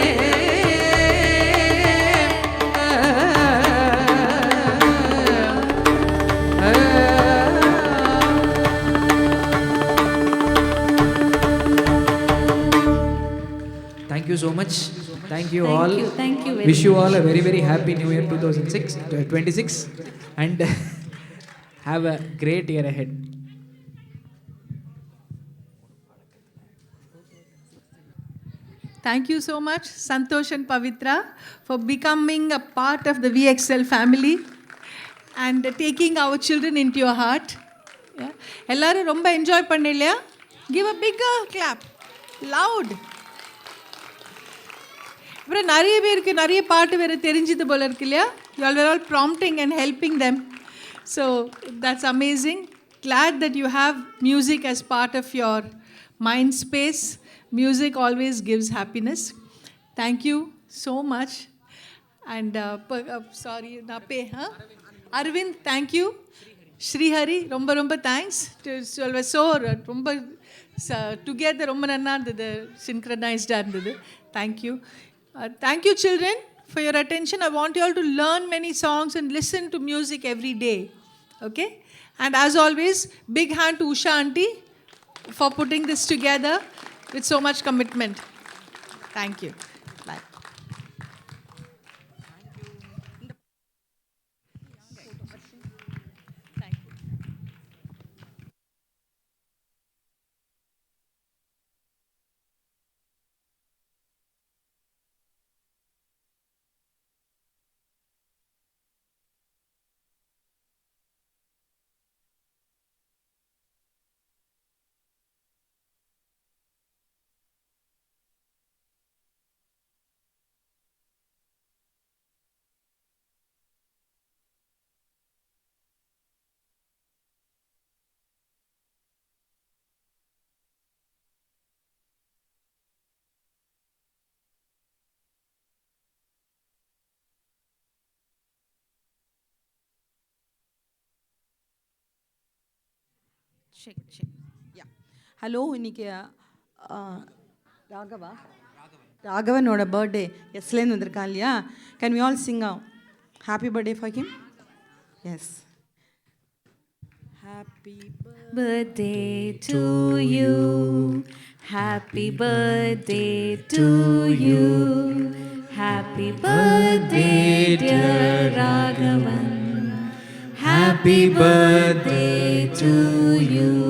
Thank you so much. Thank you all. Thank you very Wish you all a very very happy New Year 2026 and have a great year ahead. Thank you so much, Santosh and Pavitra, for becoming a part of the VXL family and taking our children into your heart. Yeah. எல்லாரும் ரொம்ப என்ஜாய் பண்ணலையா? Give a bigger clap. Loud. அப்புறம் நிறைய பேருக்கு நிறைய பாட்டு வேறு தெரிஞ்சது போல இருக்கு இல்லையா? You all were all prompting and helping them. So that's amazing. Glad that you have music as part of your mind space. Music always gives happiness. Thank you so much. And sorry, Nape, huh? Arvind, thank you. Srihari, romba romba thanks. So ரொம்ப டுகெதர் ரொம்ப நல்லா இருந்தது, சின்க்ரனைஸ்டாக இருந்தது. Thank you. Thank you children for your attention. I want you all to learn many songs and listen to music every day. Okay? And as always, big hand to Usha auntie for putting this together with so much commitment. Thank you. Bye. Yeah hello, இன்னைக்கு ராகவனோட பர்த்டே எஸ்லேருந்து வந்திருக்கான் இல்லையா? Can we all sing happy birthday for him? Yes. Happy birthday to you, happy birthday to you, happy birthday dear Raghavan, happy birthday to you.